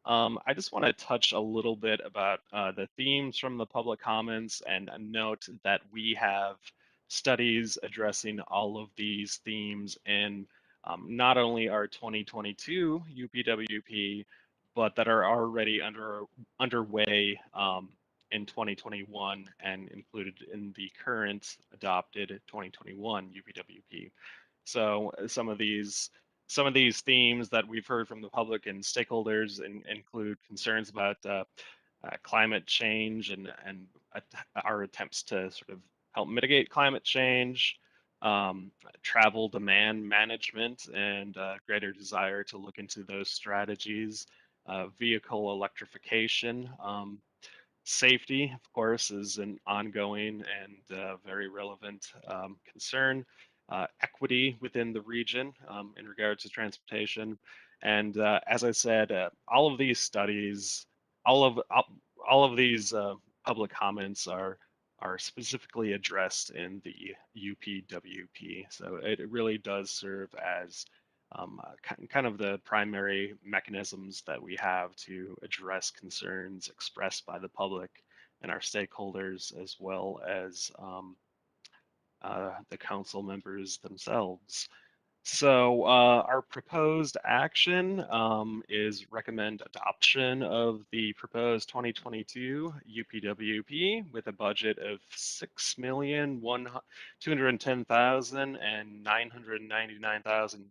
I just want to touch a little bit about the themes from the public comments, and note that we have studies addressing all of these themes in not only our 2022 UPWP, but that are already underway in 2021 and included in the current adopted 2021 UPWP. So some of these themes that we've heard from the public and stakeholders include concerns about climate change and our attempts to sort of help mitigate climate change, travel demand management, and greater desire to look into those strategies, vehicle electrification. Safety, of course, is an ongoing and very relevant concern. Equity within the region in regards to transportation, and as I said, all of these studies, all of these public comments are specifically addressed in the UPWP. So it really does serve as kind of the primary mechanisms that we have to address concerns expressed by the public and our stakeholders, as well as the council members themselves. So our proposed action is recommend adoption of the proposed 2022 UPWP with a budget of $6,210,999,000,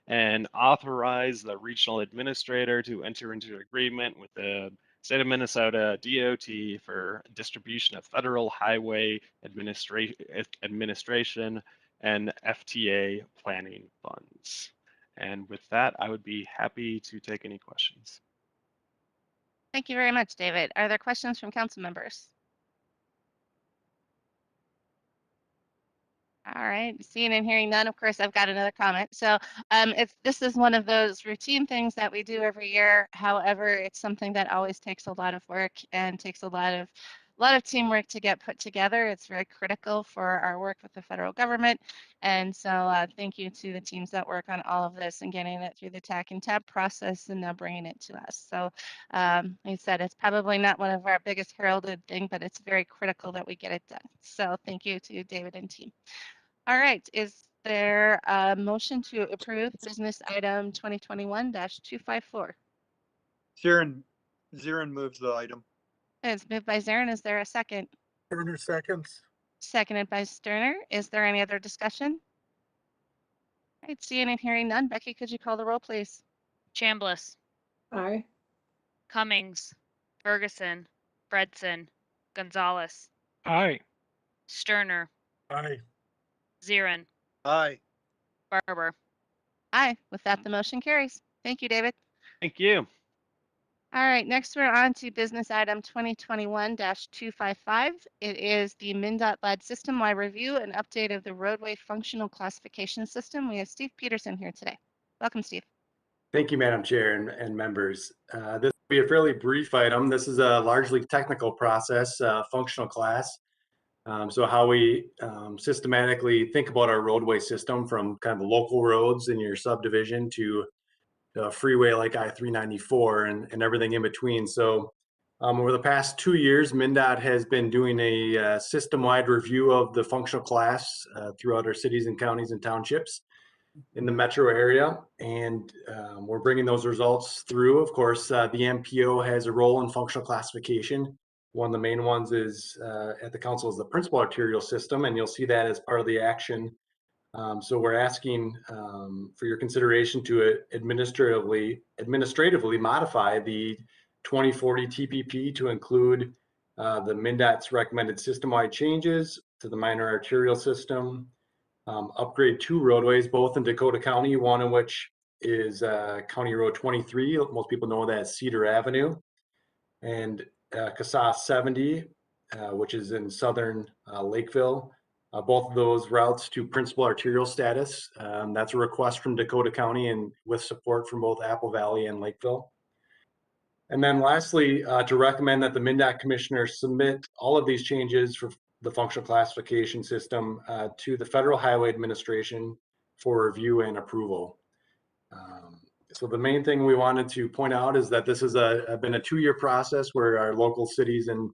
and authorize the regional administrator to enter into agreement with the State of Minnesota DOT for distribution of federal highway administration and FTA planning funds. And with that, I would be happy to take any questions. Thank you very much, David. Are there questions from council members? All right, seeing and hearing none, of course, I've got another comment. So this is one of those routine things that we do every year. However, it's something that always takes a lot of work and takes a lot of teamwork to get put together. It's very critical for our work with the federal government. And so thank you to the teams that work on all of this and getting it through the TAC and TAB process and now bringing it to us. So like I said, it's probably not one of our biggest heralded thing, but it's very critical that we get it done. So thank you to David and team. All right, is there a motion to approve business item 2021-254? Zirin moves the item. It's moved by Zarin. Is there a second? Turner seconds. Seconded by Sterner. Is there any other discussion? All right, seeing and hearing none. Becky, could you call the roll, please? Chambliss, Aye. Cummings, Ferguson, Fredson, Gonzalez, Aye. Sterner, Aye. Zirin, Aye. Barber. Aye. With that, the motion carries. Thank you, David. Thank you. All right, next we're on to business item 2021-255. It is the MnDOT-Led Systemwide Review and Update of the Roadway Functional Classification System. We have Steve Peterson here today. Welcome, Steve. Thank you, Madam Chair and members. This will be a fairly brief item. This is a largely technical process, functional class. So how we systematically think about our roadway system from kind of the local roads in your subdivision to the freeway like I-394 and everything in between. So over the past 2 years, MnDOT has been doing a system-wide review of the functional class throughout our cities and counties and townships in the metro area. And we're bringing those results through. Of course, the MPO has a role in functional classification. One of the main ones is at the council is the principal arterial system, and you'll see that as part of the action. So we're asking for your consideration to administratively modify the 2040 TPP to include the MnDOT's recommended system-wide changes to the minor arterial system, upgrade 2 roadways, both in Dakota County, one of which is County Road 23. Most people know that as Cedar Avenue, and CASA 70, which is in southern Lakeville. Both of those routes to principal arterial status. That's a request from Dakota County and with support from both Apple Valley and Lakeville. And then lastly, to recommend that the MnDOT commissioners submit all of these changes for the functional classification system to the Federal Highway Administration for review and approval. So the main thing we wanted to point out is that this has been a 2-year process where our local cities and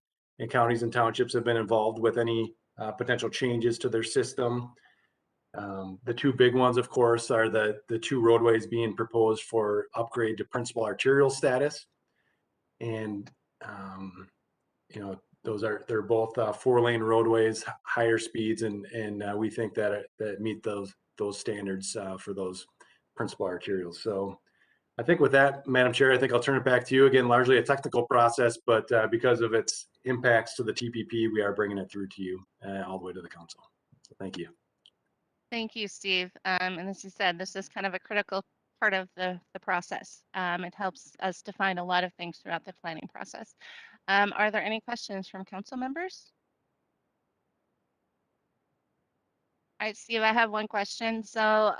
counties and townships have been involved with any potential changes to their system. The 2 big ones, of course, are the 2 roadways being proposed for upgrade to principal arterial status. And, you know, they're both 4-lane roadways, higher speeds, and we think that meet those standards for those principal arterials. So I think with that, Madam Chair, I think I'll turn it back to you. Again, largely a technical process, but because of its impacts to the TPP, we are bringing it through to you all the way to the council. So thank you. Thank you, Steve. And as you said, this is kind of a critical part of the process. It helps us define a lot of things throughout the planning process. Are there any questions from council members? All right, Steve, I have one question. So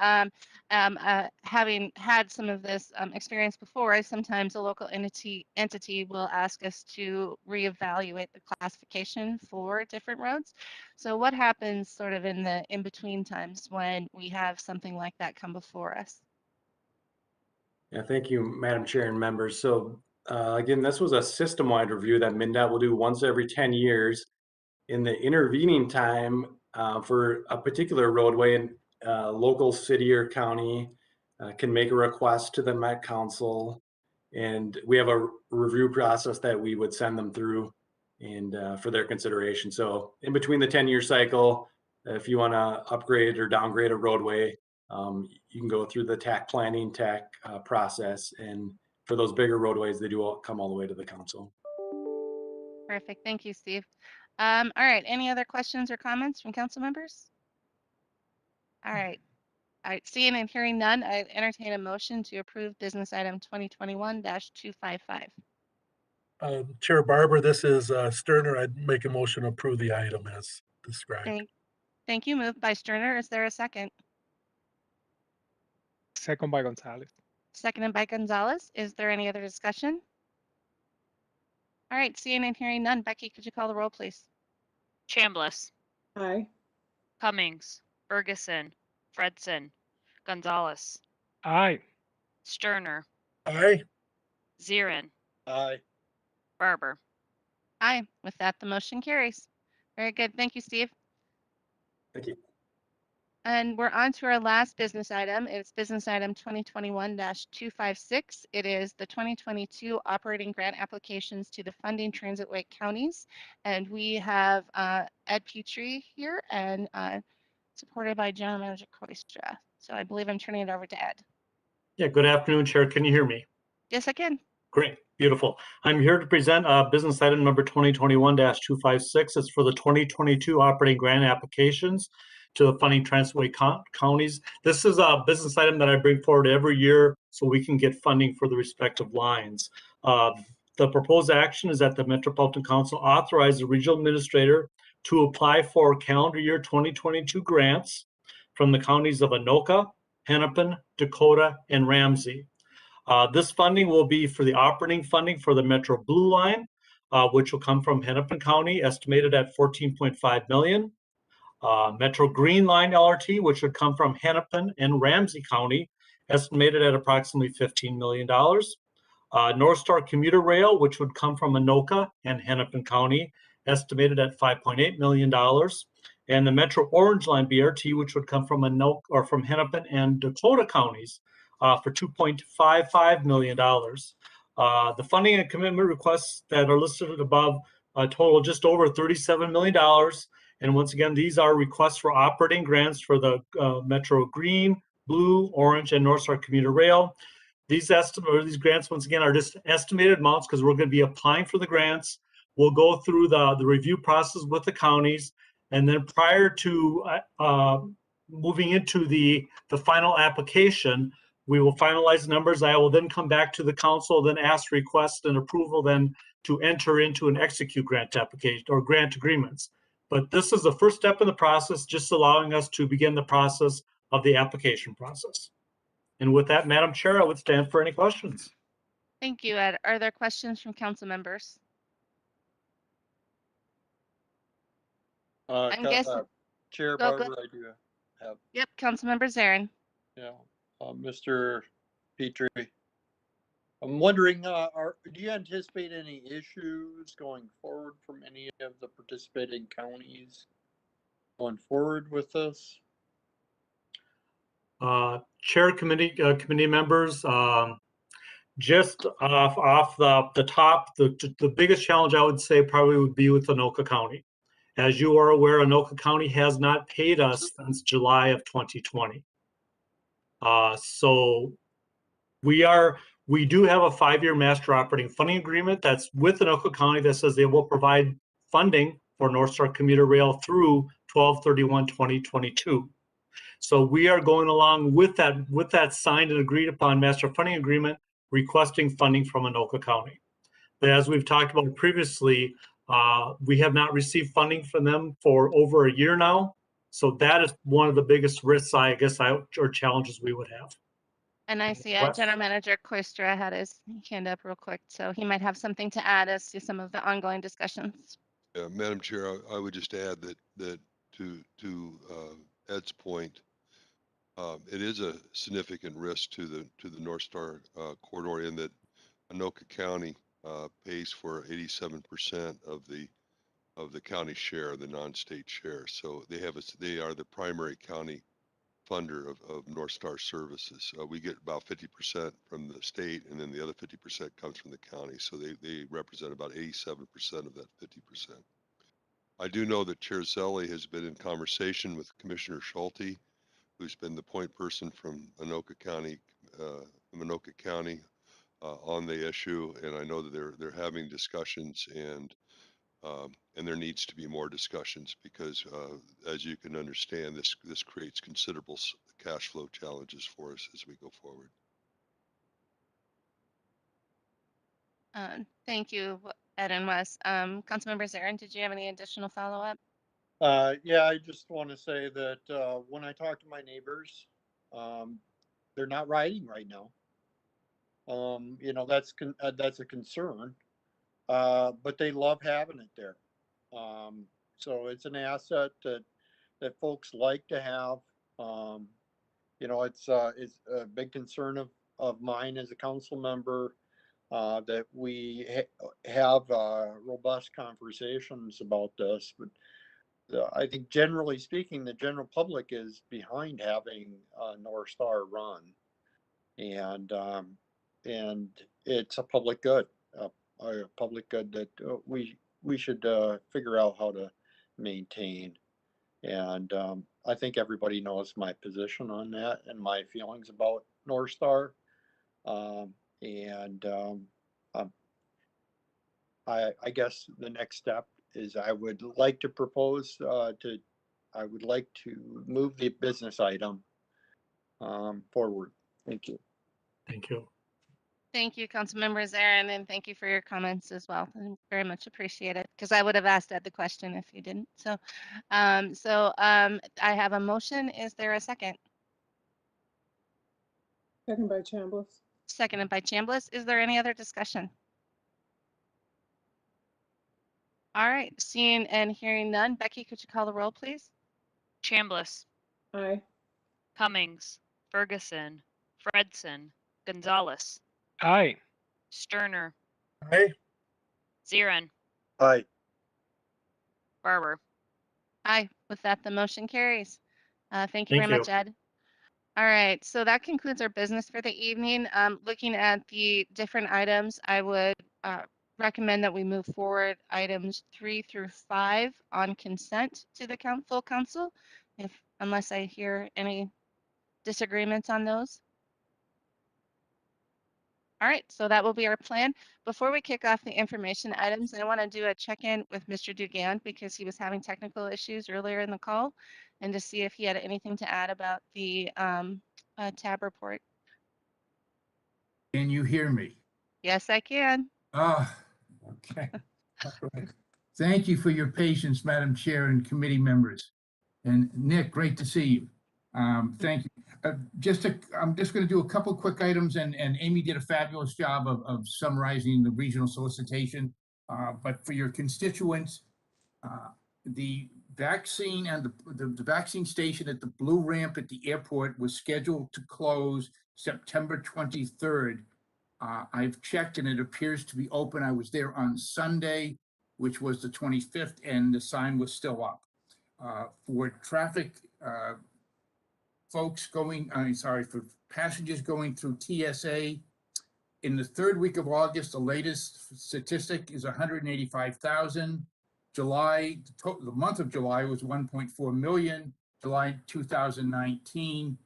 having had some of this experience before, sometimes a local entity will ask us to reevaluate the classification for different roads. So what happens sort of in the in-between times when we have something like that come before us? Yeah, thank you, Madam Chair and members. So again, this was a system-wide review that MnDOT will do once every 10 years. In the intervening time for a particular roadway, in local city or county can make a request to the Met Council, and we have a review process that we would send them through and for their consideration. So in between the 10-year cycle, if you want to upgrade or downgrade a roadway, You can go through the TAC planning, TAC process, and for those bigger roadways, they do come all the way to the council. Perfect. Thank you, Steve. All right. Any other questions or comments from council members? All right. All right. Seeing and hearing none, I entertain a motion to approve business item 2021-255. Chair Barber, this is Sterner. I'd make a motion to approve the item as described. Thank you. Moved by Sterner. Is there a second? Second by Gonzalez. Seconded by Gonzalez. Is there any other discussion? All right. Seeing and hearing none. Becky, could you call the roll, please? Chambliss, Aye. Cummings, Ferguson, Fredson, Gonzalez, Aye. Sterner, Aye. Zirin, Aye. Barber. Aye. With that, the motion carries. Very good. Thank you, Steve. Thank you. And we're on to our last business item. It's business item 2021-256. It is the 2022 operating grant applications to the funding transitway counties. And we have Ed Petrie here and supported by General Manager Koistra. So I believe I'm turning it over to Ed. Yeah, good afternoon, Chair. Can you hear me? Yes, I can. Great, beautiful. I'm here to present business item number 2021-256. It's for the 2022 operating grant applications to the funding transitway counties. This is a business item that I bring forward every year so we can get funding for the respective lines. The proposed action is that the Metropolitan Council authorize the regional administrator to apply for calendar year 2022 grants from the counties of Anoka, Hennepin, Dakota, and Ramsey. This funding will be for the operating funding for the Metro Blue Line, which will come from Hennepin County, estimated at $14.5 million. Metro Green Line LRT, which would come from Hennepin and Ramsey County, estimated at approximately $15 million. North Star Commuter Rail, which would come from Anoka and Hennepin County, estimated at $5.8 million. And the Metro Orange Line BRT, which would come from Anoka or from Hennepin and Dakota counties, for $2.55 million. The funding and commitment requests that are listed above total just over $37 million. And once again, these are requests for operating grants for the Metro Green, Blue, Orange, and North Star Commuter Rail. These grants, once again, are just estimated amounts because we're going to be applying for the grants. We'll go through the review process with the counties. And then prior to moving into the final application, we will finalize the numbers. I will then come back to the council, then ask request and approval then to enter into an execute grant application or grant agreements. But this is the first step in the process, just allowing us to begin the process of the application process. And with that, Madam Chair, I would stand for any questions. Thank you, Ed. Are there questions from council members? I'm guessing. Chair Go. Barber, I do have. Yep, Councilmember Zarin. Yeah, Mr. Petrie. I'm wondering, do you anticipate any issues going forward from any of the participating counties going forward with this? Chair, committee members, just off the top, the biggest challenge I would say probably would be with Anoka County. As you are aware, Anoka County has not paid us since July of 2020. So we do have a 5-year master operating funding agreement that's with Anoka County that says they will provide funding for North Star Commuter Rail through 12/31/2022. So we are going along with that signed and agreed upon master funding agreement, requesting funding from Anoka County. But as we've talked about previously, we have not received funding from them for over a year now. So that is one of the biggest risks, or challenges we would have. And I see What? General Manager Koistra had his hand up real quick, so he might have something to add as to some of the ongoing discussions. Yeah, Madam Chair, I would just add that to Ed's point, it is a significant risk to the North Star corridor in that Anoka County pays for 87% of the county share, the non-state share. So they are the primary county funder of North Star services. We get about 50% from the state, and then the other 50% comes from the county. So they represent about 87% of that 50%. I do know that Chair Zelli has been in conversation with Commissioner Schulte who's been the point person from Anoka County, on the issue, and I know that they're having discussions, and there needs to be more discussions because, as you can understand, this creates considerable cash flow challenges for us as we go forward. Thank you, Ed and Wes. Councilmember Zarin, did you have any additional follow-up? Yeah, I just want to say that when I talk to my neighbors, they're not riding right now. You know, that's a concern, but they love having it there. So it's an asset that folks like to have. You know, it's a big concern of mine as a council member that we have robust conversations about this. But I think generally speaking, the general public is behind having North Star run, and it's a public good, a public good that we should figure out how to maintain. And I think everybody knows my position on that and my feelings about North Star. I guess the next step is I would like to propose I would like to move the business item forward. Thank you. Thank you. Thank you, Councilmember Zarin, and thank you for your comments as well. I very much appreciate it because I would have asked Ed the question if you didn't. So, I have a motion. Is there a second? Second by Chambliss. Seconded by Chambliss. Is there any other discussion? All right, seeing and hearing none. Becky, could you call the roll, please? Chambliss, Aye. Cummings, Ferguson, Fredson, Gonzalez, Aye. Sterner, Aye. Zirin, Aye. Barber. Aye. With that, the motion carries. Thank you Thank very you. much, Ed. All right, so that concludes our business for the evening. Looking at the different items, I would recommend that we move forward items 3 through 5 on consent to the full council, unless I hear any disagreements on those. All right, so that will be our plan. Before we kick off the information items, I want to do a check-in with Mr. Dugan because he was having technical issues earlier in the call, and to see if he had anything to add about the tab report. Can you hear me? Yes, I can. Ah, okay. All right. Thank you for your patience, Madam Chair and committee members. And Nick, great to see you. Thank you. I'm just going to do a couple quick items, and Amy did a fabulous job of summarizing the regional solicitation. But for your constituents, the vaccine and the vaccine station at the Blue Ramp at the airport was scheduled to close September 23rd. I've checked and it appears to be open. I was there on Sunday, which was the 25th, and the sign was still up. For traffic folks going, for passengers going through TSA, in the third week of August, the latest statistic is 185,000. July, the month of July was 1.4 million. July 2019,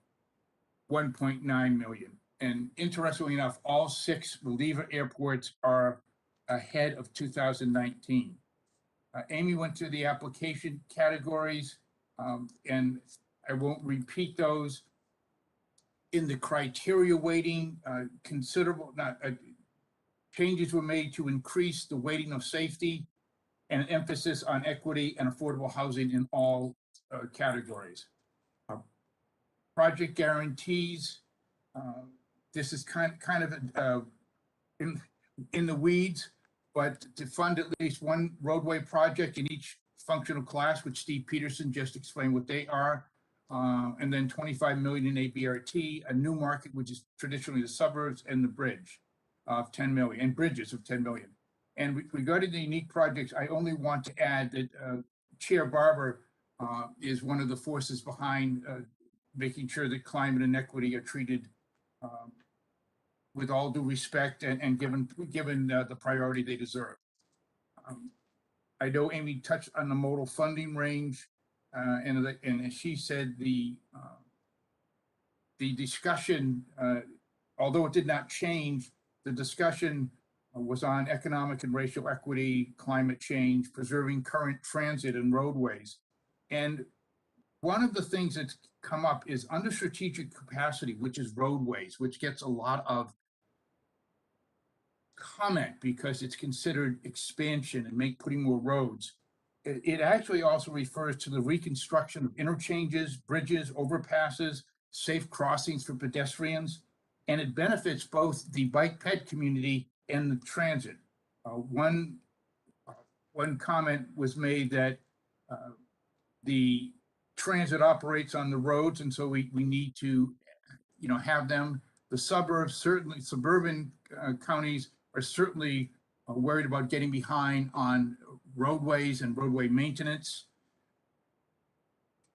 1.9 million. And interestingly enough, all 6 reliever airports are ahead of 2019. Amy went through the application categories, and I won't repeat those. In the criteria weighting, changes were made to increase the weighting of safety and an emphasis on equity and affordable housing in all categories. Project guarantees. This is kind of in the weeds, but to fund at least one roadway project in each functional class, which Steve Peterson just explained what they are, and then 25 million in ABRT, a new market, which is traditionally the suburbs, and the bridge of 10 million, and bridges of 10 million. And regarding the unique projects, I only want to add that Chair Barber is one of the forces behind making sure that climate and equity are treated with all due respect and given the priority they deserve. I know Amy touched on the modal funding range, and as she said, the the discussion, although it did not change, the discussion was on economic and racial equity, climate change, preserving current transit and roadways. And one of the things that's come up is under strategic capacity, which is roadways, which gets a lot of comment because it's considered expansion and putting more roads. It actually also refers to the reconstruction of interchanges, bridges, overpasses, safe crossings for pedestrians, and it benefits both the bike ped community and the transit. One comment was made that the transit operates on the roads, and so we need to, have them. The suburbs, certainly suburban counties are certainly worried about getting behind on roadways and roadway maintenance.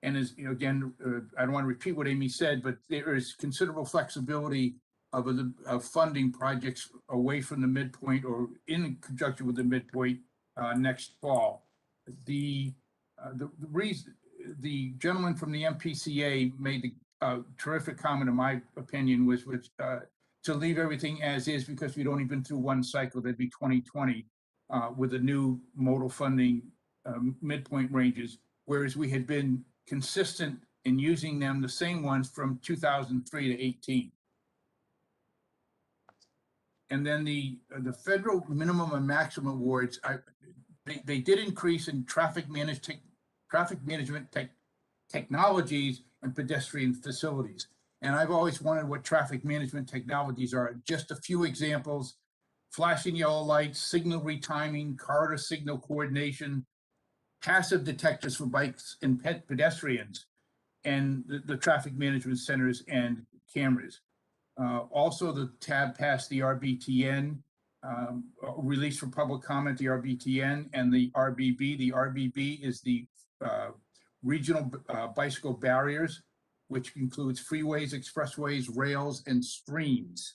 And as again, I don't want to repeat what Amy said, but there is considerable flexibility of funding projects away from the midpoint or in conjunction with the midpoint next fall. The reason the gentleman from the MPCA made the terrific comment, in my opinion, was to leave everything as is because we'd only been through one cycle. That'd be 2020 with the new modal funding midpoint ranges, whereas we had been consistent in using them, the same ones from 2003 to 18. And then the federal minimum and maximum awards, they did increase in traffic management technologies and pedestrian facilities. And I've always wondered what traffic management technologies are. Just a few examples: flashing yellow lights, signal retiming, car to signal coordination, passive detectors for bikes and pedestrians, and the traffic management centers and cameras. Also, the tab passed the RBTN, released for public comment, the RBTN and the RBB. The RBB is the regional bicycle barriers, which includes freeways, expressways, rails, and streams.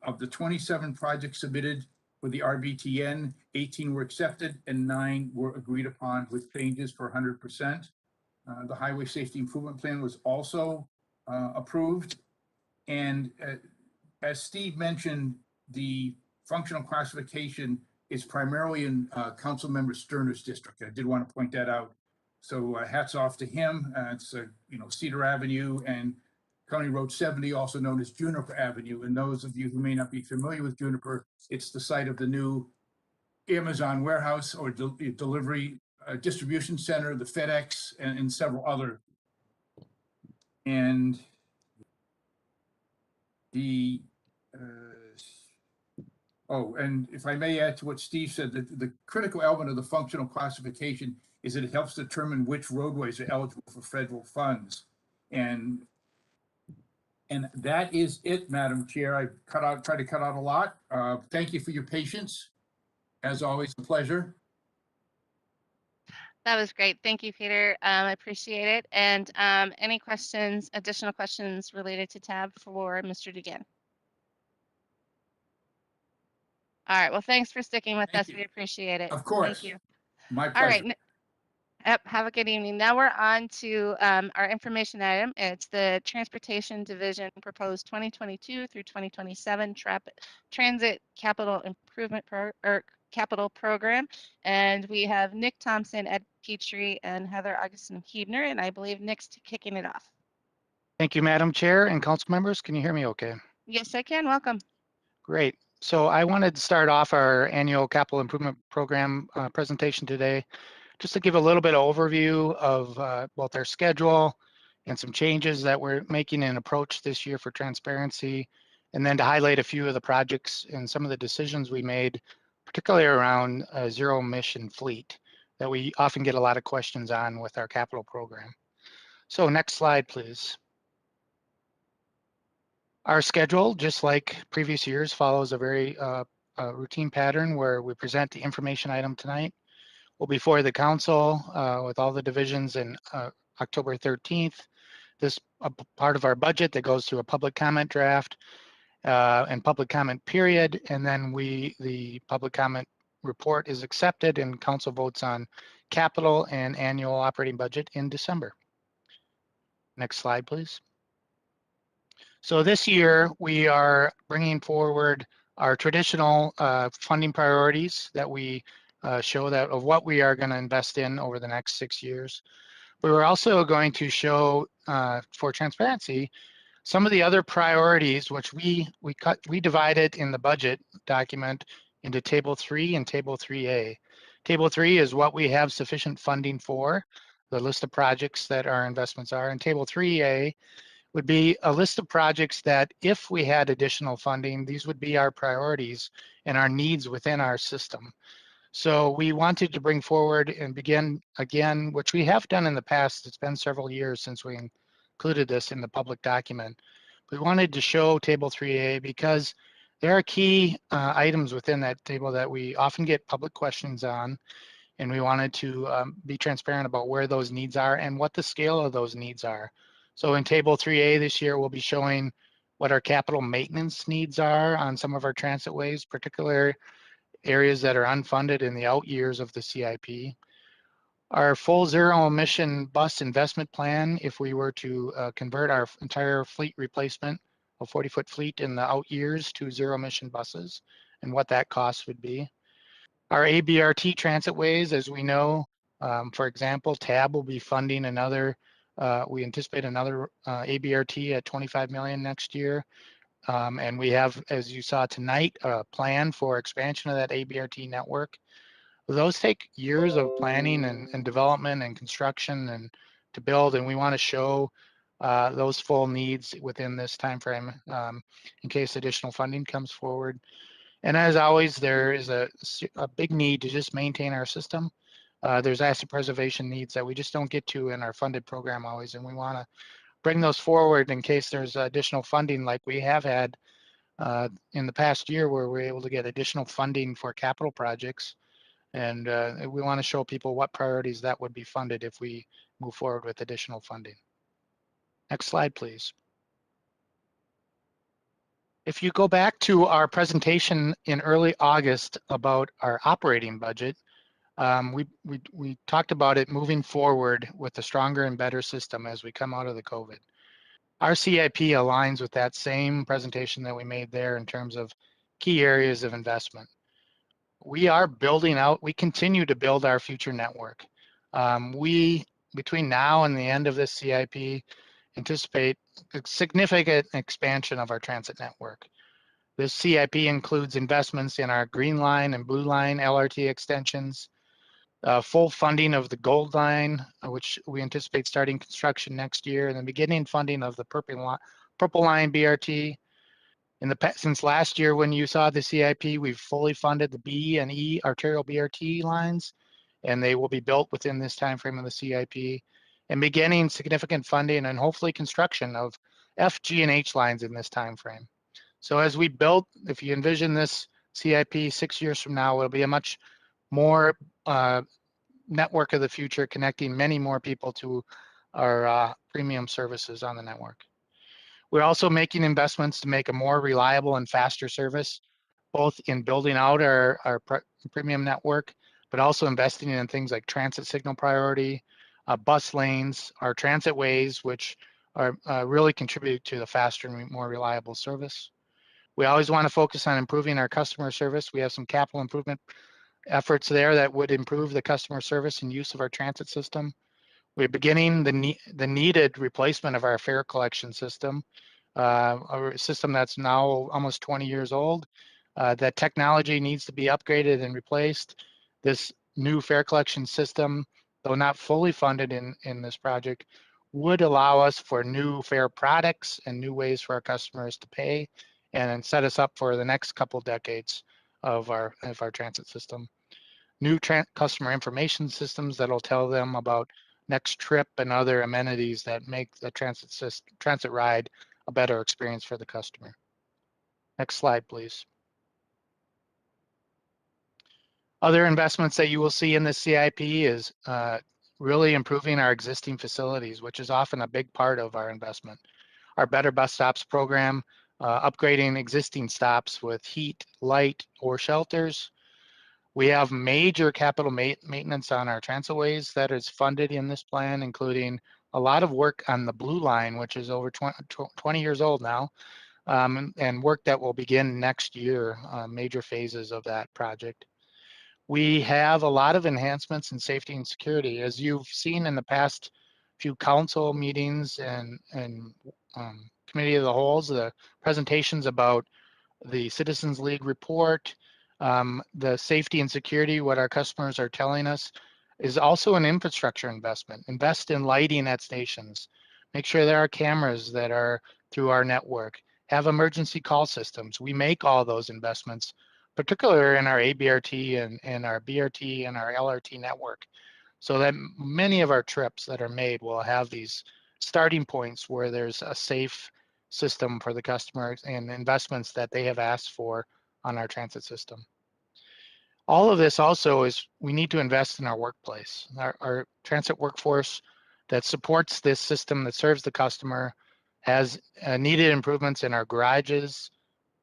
Of the 27 projects submitted with the RBTN, 18 were accepted and 9 were agreed upon with changes for 100%. The Highway Safety Improvement Plan was also approved. And as Steve mentioned, the functional classification is primarily in Councilmember Sterner's district. I did want to point that out. So hats off to him. It's Cedar Avenue and County Road 70, also known as Juniper Avenue. And those of you who may not be familiar with Juniper, it's the site of the new Amazon warehouse or delivery distribution center, the FedEx, and several other. And the and if I may add to what Steve said, the critical element of the functional classification is that it helps determine which roadways are eligible for federal funds. And that is it, Madam Chair. I tried to cut out a lot. Thank you for your patience. As always, a pleasure. That was great. Thank you, Peter. I appreciate it. And any questions, additional questions related to tab for Mr. Dugan? All right. Well, thanks for sticking with us. you. We appreciate it. Of course. Thank you. My All pleasure. right. Yep. Have a good evening. Now we're on to our information item. It's the Transportation Division proposed 2022 through 2027 transit capital improvement capital program. And we have Nick Thompson, Ed Petrie, and Heather Augustin-Huebner. And I believe Nick's kicking it off. Thank you, Madam Chair and council members. Can you hear me okay? Yes, I can. Welcome. Great. So I wanted to start off our annual capital improvement program presentation today, just to give a little bit of overview of both our schedule and some changes that we're making in approach this year for transparency, and then to highlight a few of the projects and some of the decisions we made, particularly around zero emission fleet that we often get a lot of questions on with our capital program. So next slide, please. Our schedule, just like previous years, follows a very routine pattern where we present the information item tonight. We'll be before the council with all the divisions in October 13th. This part of our budget that goes through a public comment draft and public comment period, and then the public comment report is accepted and council votes on capital and annual operating budget in December. Next slide, please. So this year we are bringing forward our traditional funding priorities that we show that of what we are going to invest in over the next 6 years. But we're also going to show for transparency some of the other priorities which we divided in the budget document into Table 3 and Table 3A. Table 3 is what we have sufficient funding for, the list of projects that our investments are, and Table 3A would be a list of projects that if we had additional funding, these would be our priorities and our needs within our system. So we wanted to bring forward and begin again, which we have done in the past. It's been several years since we included this in the public document. We wanted to show Table 3A because there are key items within that table that we often get public questions on, and we wanted to be transparent about where those needs are and what the scale of those needs are. So in Table 3A this year, we'll be showing what our capital maintenance needs are on some of our transit ways, particular areas that are unfunded in the out years of the CIP. Our full zero emission bus investment plan, if we were to convert our entire fleet replacement, a 40-foot fleet in the out years to zero emission buses, and what that cost would be. Our ABRT transit ways, as we know, for example, TAB will be funding another, we anticipate another ABRT at 25 million next year. And we have, as you saw tonight, a plan for expansion of that ABRT network. Those take years of planning and development and construction and to build, and we want to show those full needs within this time frame in case additional funding comes forward. And as always, there is a big need to just maintain our system. There's asset preservation needs that we just don't get to in our funded program always, and we want to bring those forward in case there's additional funding like we have had in the past year where we're able to get additional funding for capital projects. And we want to show people what priorities that would be funded if we move forward with additional funding. Next slide, please. If you go back to our presentation in early August about our operating budget, we talked about it moving forward with a stronger and better system as we come out of the COVID. Our CIP aligns with that same presentation that we made there in terms of key areas of investment. We are building out, we continue to build our future network. Between now and the end of this CIP, anticipate a significant expansion of our transit network. This CIP includes investments in our Green Line and Blue Line LRT extensions, full funding of the Gold Line, which we anticipate starting construction next year, and the beginning funding of the Purple Line BRT. Since last year when you saw the CIP, we've fully funded the B and E Arterial BRT lines, and they will be built within this time frame of the CIP, and beginning significant funding and hopefully construction of F, G, and H lines in this time frame. So as we build, if you envision this CIP 6 years from now, it'll be a much more network of the future, connecting many more people to our premium services on the network. We're also making investments to make a more reliable and faster service, both in building out our premium network, but also investing in things like transit signal priority, bus lanes, our transit ways, which are really contribute to the faster and more reliable service. We always want to focus on improving our customer service. We have some capital improvement efforts there that would improve the customer service and use of our transit system. We're beginning the needed replacement of our fare collection system, a system that's now almost 20 years old. That technology needs to be upgraded and replaced. This new fare collection system, though not fully funded in this project, would allow us for new fare products and new ways for our customers to pay, and set us up for the next couple decades of our transit system. New customer information systems that'll tell them about next trip and other amenities that make the transit ride a better experience for the customer. Next slide, please. Other investments that you will see in the CIP is really improving our existing facilities, which is often a big part of our investment. Our Better Bus Stops program, upgrading existing stops with heat, light, or shelters. We have major capital maintenance on our transitways that is funded in this plan, including a lot of work on the blue line, which is over 20 years old now, and work that will begin next year, major phases of that project. We have a lot of enhancements in safety and security. As you've seen in the past few council meetings and committee of the wholes, the presentations about the Citizens League report, the safety and security, what our customers are telling us, is also an infrastructure investment. Invest in lighting at stations. Make sure there are cameras that are through our network. Have emergency call systems. We make all those investments, particularly in our ABRT and our BRT and our LRT network, so that many of our trips that are made will have these starting points where there's a safe system for the customers and investments that they have asked for on our transit system. All of this also is, we need to invest in our workplace, our transit workforce that supports this system that serves the customer, has needed improvements in our garages,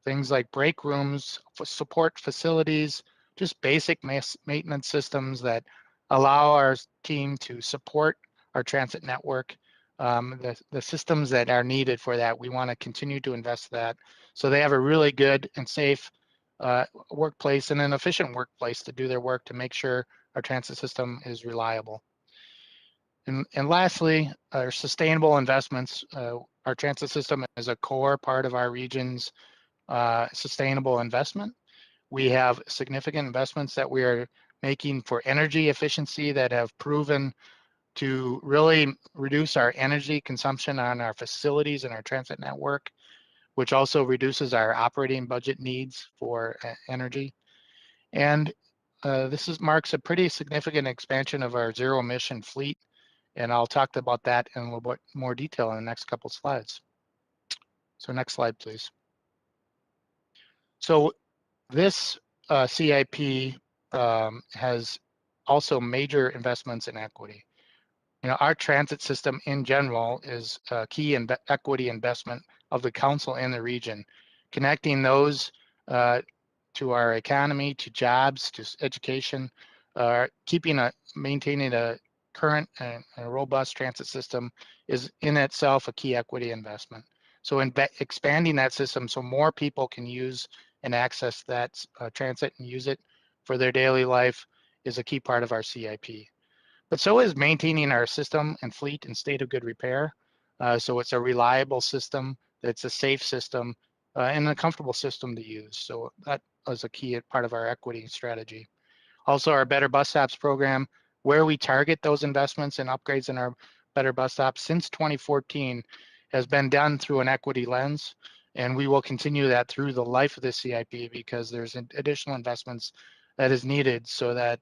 things like break rooms, support facilities, just basic maintenance systems that allow our team to support our transit network. The systems that are needed for that, we want to continue to invest that so they have a really good and safe workplace and an efficient workplace to do their work to make sure our transit system is reliable. And lastly, our sustainable investments. Our transit system is a core part of our region's sustainable investment. We have significant investments that we are making for energy efficiency that have proven to really reduce our energy consumption on our facilities and our transit network, which also reduces our operating budget needs for energy. And this marks a pretty significant expansion of our zero emission fleet. And I'll talk about that in a little bit more detail in the next couple slides. So next slide, please. So this CIP has also major investments in equity. You know, our transit system in general is a key equity investment of the council and the region, connecting those to our economy, to jobs, to education, maintaining a current and a robust transit system is in itself a key equity investment. So expanding that system so more people can use and access that transit and use it for their daily life is a key part of our CIP. But so is maintaining our system and fleet in state of good repair. So it's a reliable system, it's a safe system, and a comfortable system to use. So that is a key part of our equity strategy. Also, our Better Bus Stops program, where we target those investments and upgrades in our Better Bus Stops since 2014, has been done through an equity lens. And we will continue that through the life of the CIP because there's additional investments that is needed so that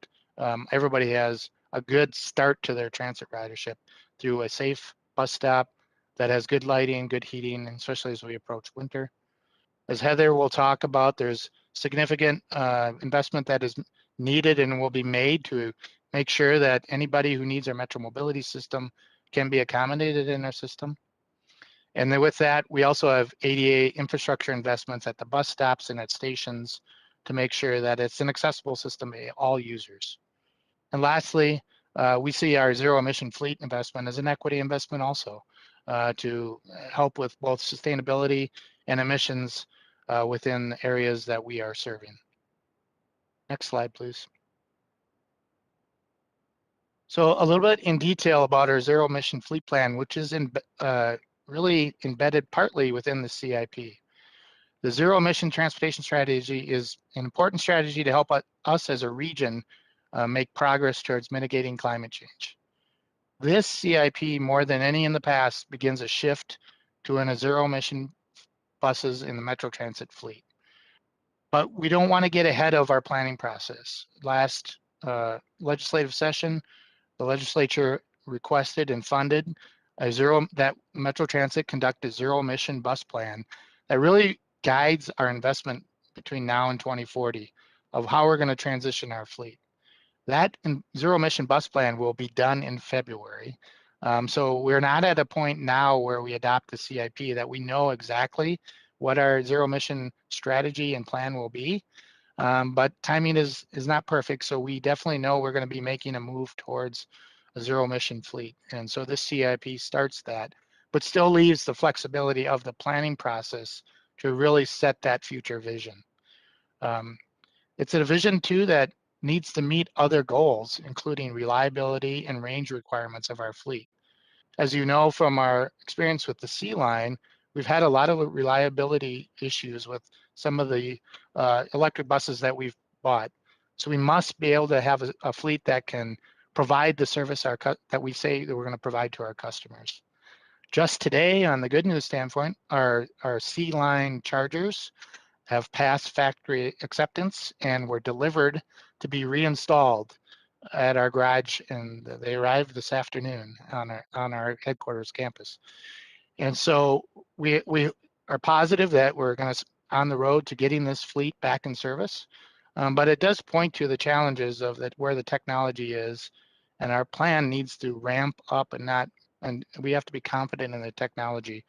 everybody has a good start to their transit ridership through a safe bus stop that has good lighting, good heating, and especially as we approach winter. As Heather will talk about, there's significant investment that is needed and will be made to make sure that anybody who needs our Metro Mobility system can be accommodated in our system. And then with that, we also have ADA infrastructure investments at the bus stops and at stations to make sure that it's an accessible system to all users. And lastly, we see our zero emission fleet investment as an equity investment also to help with both sustainability and emissions within areas that we are serving. Next slide, please. So a little bit in detail about our zero emission fleet plan, which is really embedded partly within the CIP. The zero emission transportation strategy is an important strategy to help us as a region make progress towards mitigating climate change. This CIP, more than any in the past, begins a shift to a zero emission buses in the Metro Transit fleet. But we don't want to get ahead of our planning process. Last legislative session, the legislature requested and funded that Metro Transit conduct a zero emission bus plan that really guides our investment between now and 2040 of how we're going to transition our fleet. That zero emission bus plan will be done in February. So we're not at a point now where we adopt the CIP that we know exactly what our zero emission strategy and plan will be. But timing is not perfect. So we definitely know we're going to be making a move towards a zero emission fleet. And so this CIP starts that, but still leaves the flexibility of the planning process to really set that future vision. It's a vision too that needs to meet other goals, including reliability and range requirements of our fleet. As you know from our experience with the C line, we've had a lot of reliability issues with some of the electric buses that we've bought. So we must be able to have a fleet that can provide the service that we say that we're going to provide to our customers. Just today, on the good news standpoint, our C line chargers have passed factory acceptance and were delivered to be reinstalled at our garage, and they arrived this afternoon on our headquarters campus. And so we are positive that we're going to on the road to getting this fleet back in service, but it does point to the challenges of that where the technology is, and our plan needs to ramp up and we have to be confident in the technology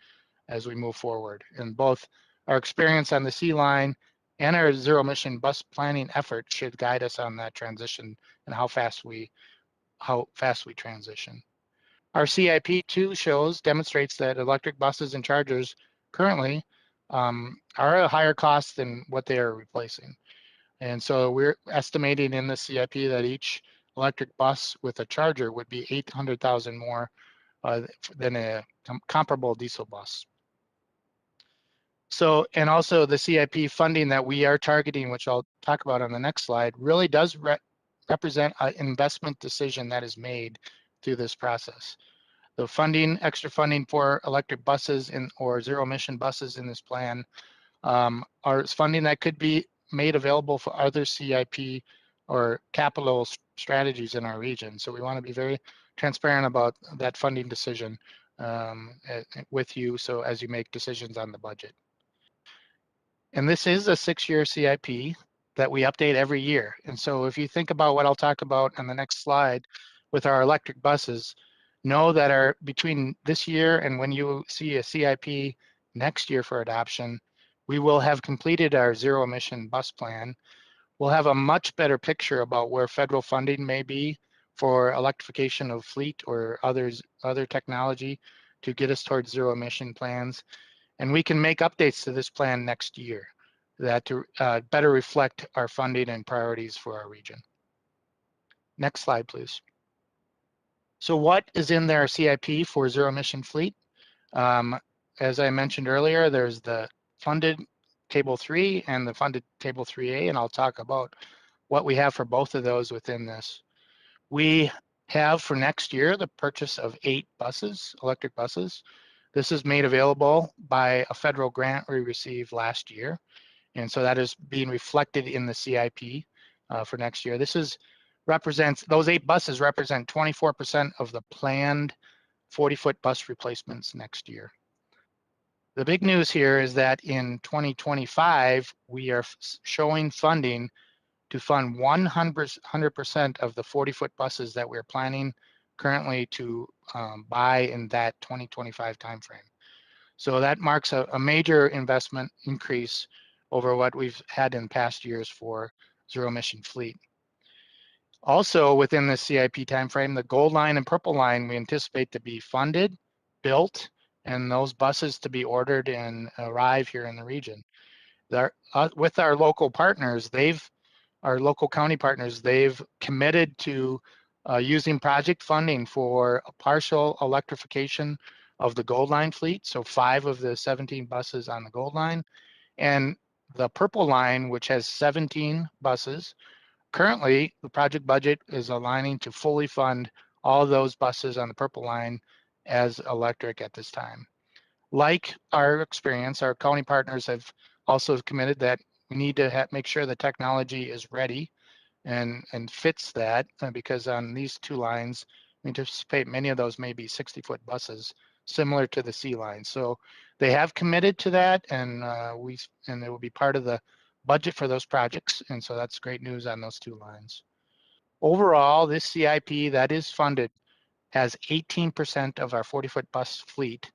as we move forward. And both our experience on the C line and our zero emission bus planning effort should guide us on that transition and how fast we transition. Our CIP 2 demonstrates that electric buses and chargers currently are a higher cost than what they are replacing. And so we're estimating in the CIP that each electric bus with a charger would be $800,000 more than a comparable diesel bus. So, and also the CIP funding that we are targeting, which I'll talk about on the next slide, really does represent an investment decision that is made through this process. The funding, extra funding for electric buses or zero emission buses in this plan are funding that could be made available for other CIP or capital strategies in our region. So we want to be very transparent about that funding decision with you, so as you make decisions on the budget. And this is a 6-year CIP that we update every year. And so if you think about what I'll talk about on the next slide with our electric buses, know that between this year and when you see a CIP next year for adoption, we will have completed our zero emission bus plan. We'll have a much better picture about where federal funding may be for electrification of fleet or other technology to get us towards zero emission plans. And we can make updates to this plan next year that to better reflect our funding and priorities for our region. Next slide, please. So what is in their CIP for zero emission fleet? As I mentioned earlier, there's the funded Table 3 and the funded Table 3A, and I'll talk about what we have for both of those within this. We have for next year the purchase of 8 buses, electric buses. This is made available by a federal grant we received last year. And so that is being reflected in the CIP for next year. Those 8 buses represent 24% of the planned 40-foot bus replacements next year. The big news here is that in 2025, we are showing funding to fund 100% of the 40-foot buses that we're planning currently to buy in that 2025 timeframe. So that marks a major investment increase over what we've had in past years for zero emission fleet. Also within the CIP timeframe, the gold line and purple line we anticipate to be funded, built, and those buses to be ordered and arrive here in the region. With our local partners, our local county partners, they've committed to using project funding for a partial electrification of the gold line fleet. So 5 of the 17 buses on the gold line, and the purple line, which has 17 buses. Currently, the project budget is aligning to fully fund all of those buses on the purple line as electric at this time. Like our experience, our county partners have also committed that we need to make sure the technology is ready and fits that, because on these 2 lines, we anticipate many of those may be 60-foot buses, similar to the C line. So they have committed to that, and it will be part of the budget for those projects. And so that's great news on those 2 lines. Overall, this CIP that is funded has 18% of our 40-foot bus fleet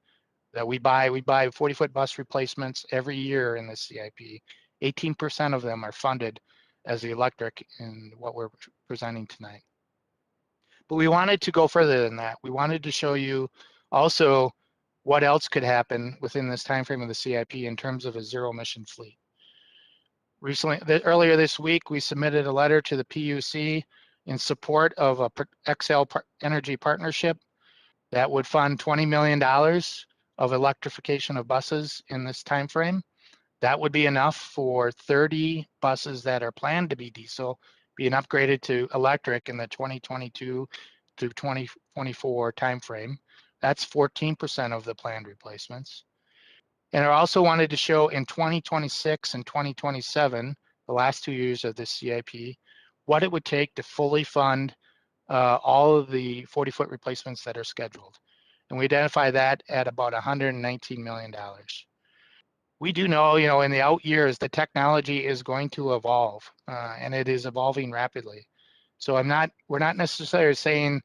that we buy. We buy 40-foot bus replacements every year in the CIP. 18% of them are funded as the electric in what we're presenting tonight. But we wanted to go further than that. We wanted to show you also what else could happen within this time frame of the CIP in terms of a zero emission fleet. Earlier this week, we submitted a letter to the PUC in support of a XL Energy partnership that would fund $20 million of electrification of buses in this time frame. That would be enough for 30 buses that are planned to be diesel being upgraded to electric in the 2022 through 2024 timeframe. That's 14% of the planned replacements. And I also wanted to show in 2026 and 2027, the last 2 years of this CIP, what it would take to fully fund all of the 40-foot replacements that are scheduled. And we identify that at about $119 million. We do know, in the out years, the technology is going to evolve, and it is evolving rapidly. So we're not necessarily saying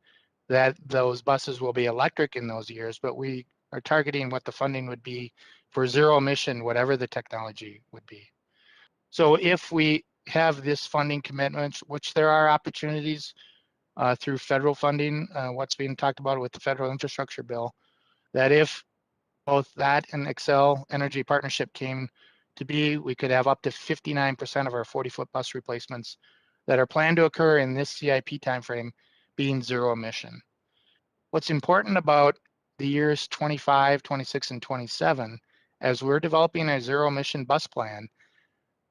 that those buses will be electric in those years, but we are targeting what the funding would be for zero emission, whatever the technology would be. So if we have this funding commitment, which there are opportunities through federal funding, what's being talked about with the federal infrastructure bill, that if both that and Xcel Energy partnership came to be, we could have up to 59% of our 40-foot bus replacements that are planned to occur in this CIP timeframe being zero emission. What's important about the years 25, 26, and 27, as we're developing a zero emission bus plan,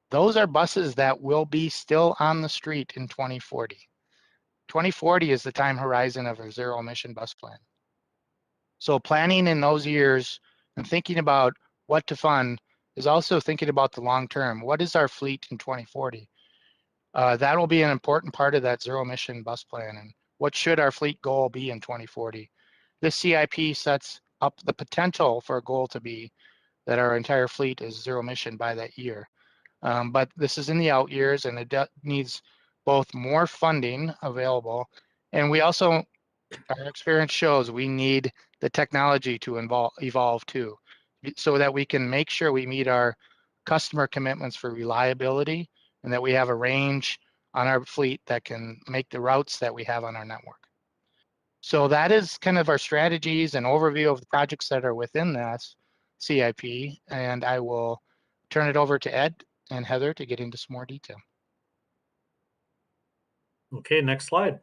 those are buses that will be still on the street in 2040. 2040 is the time horizon of a zero emission bus plan. So planning in those years and thinking about what to fund is also thinking about the long term. What is our fleet in 2040? That will be an important part of that zero emission bus plan. And what should our fleet goal be in 2040? This CIP sets up the potential for a goal to be that our entire fleet is zero emission by that year. But this is in the out years, and it needs both more funding available, and we also, our experience shows we need the technology to evolve too, so that we can make sure we meet our customer commitments for reliability and that we have a range on our fleet that can make the routes that we have on our network. So that is kind of our strategies and overview of the projects that are within this CIP, and I will turn it over to Ed and Heather to get into some more detail. Okay, next slide.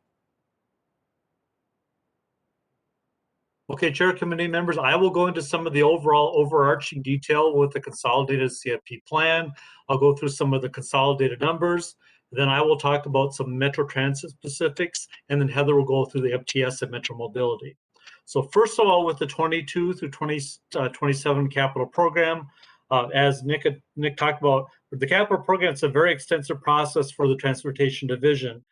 Okay, Chair, committee members, I will go into some of the overall overarching detail with the consolidated CIP plan. I'll go through some of the consolidated numbers. Then I will talk about some Metro Transit specifics, and then Heather will go through the FTS and Metro Mobility. So first of all, with the 22 through 2027 capital program, as Nick talked about, the capital program, it's a very extensive process for the Transportation Division.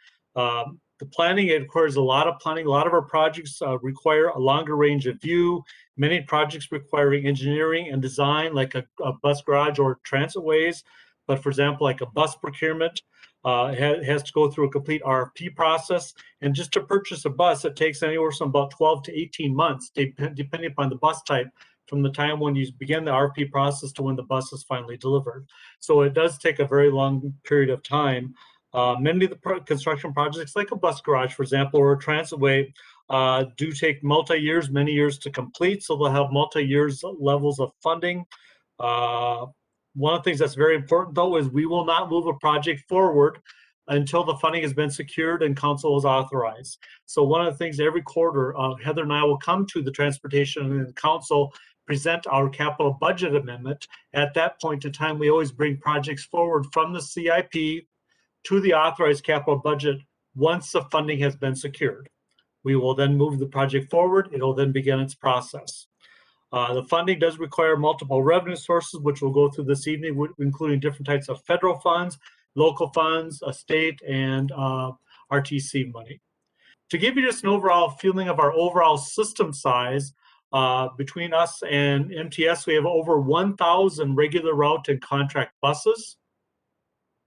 The planning, it requires a lot of planning. A lot of our projects require a longer range of view. Many projects requiring engineering and design, like a bus garage or transitways. But for example, like a bus procurement, has to go through a complete RFP process. And just to purchase a bus, it takes anywhere from about 12 to 18 months, depending upon the bus type, from the time when you begin the RFP process to when the bus is finally delivered. So it does take a very long period of time. Many of the construction projects, like a bus garage, for example, or a transitway, do take multi-years, many years to complete. So they'll have multi-years levels of funding. One of the things that's very important, though, is we will not move a project forward until the funding has been secured and council is authorized. So one of the things every quarter, Heather and I will come to the Transportation and Council, present our capital budget amendment. At that point in time, we always bring projects forward from the CIP to the authorized capital budget once the funding has been secured. We will then move the project forward. It'll then begin its process. The funding does require multiple revenue sources, which we'll go through this evening, including different types of federal funds, local funds, state, and RTC money. To give you just an overall feeling of our overall system size, between us and MTS, we have over 1,000 regular route and contract buses.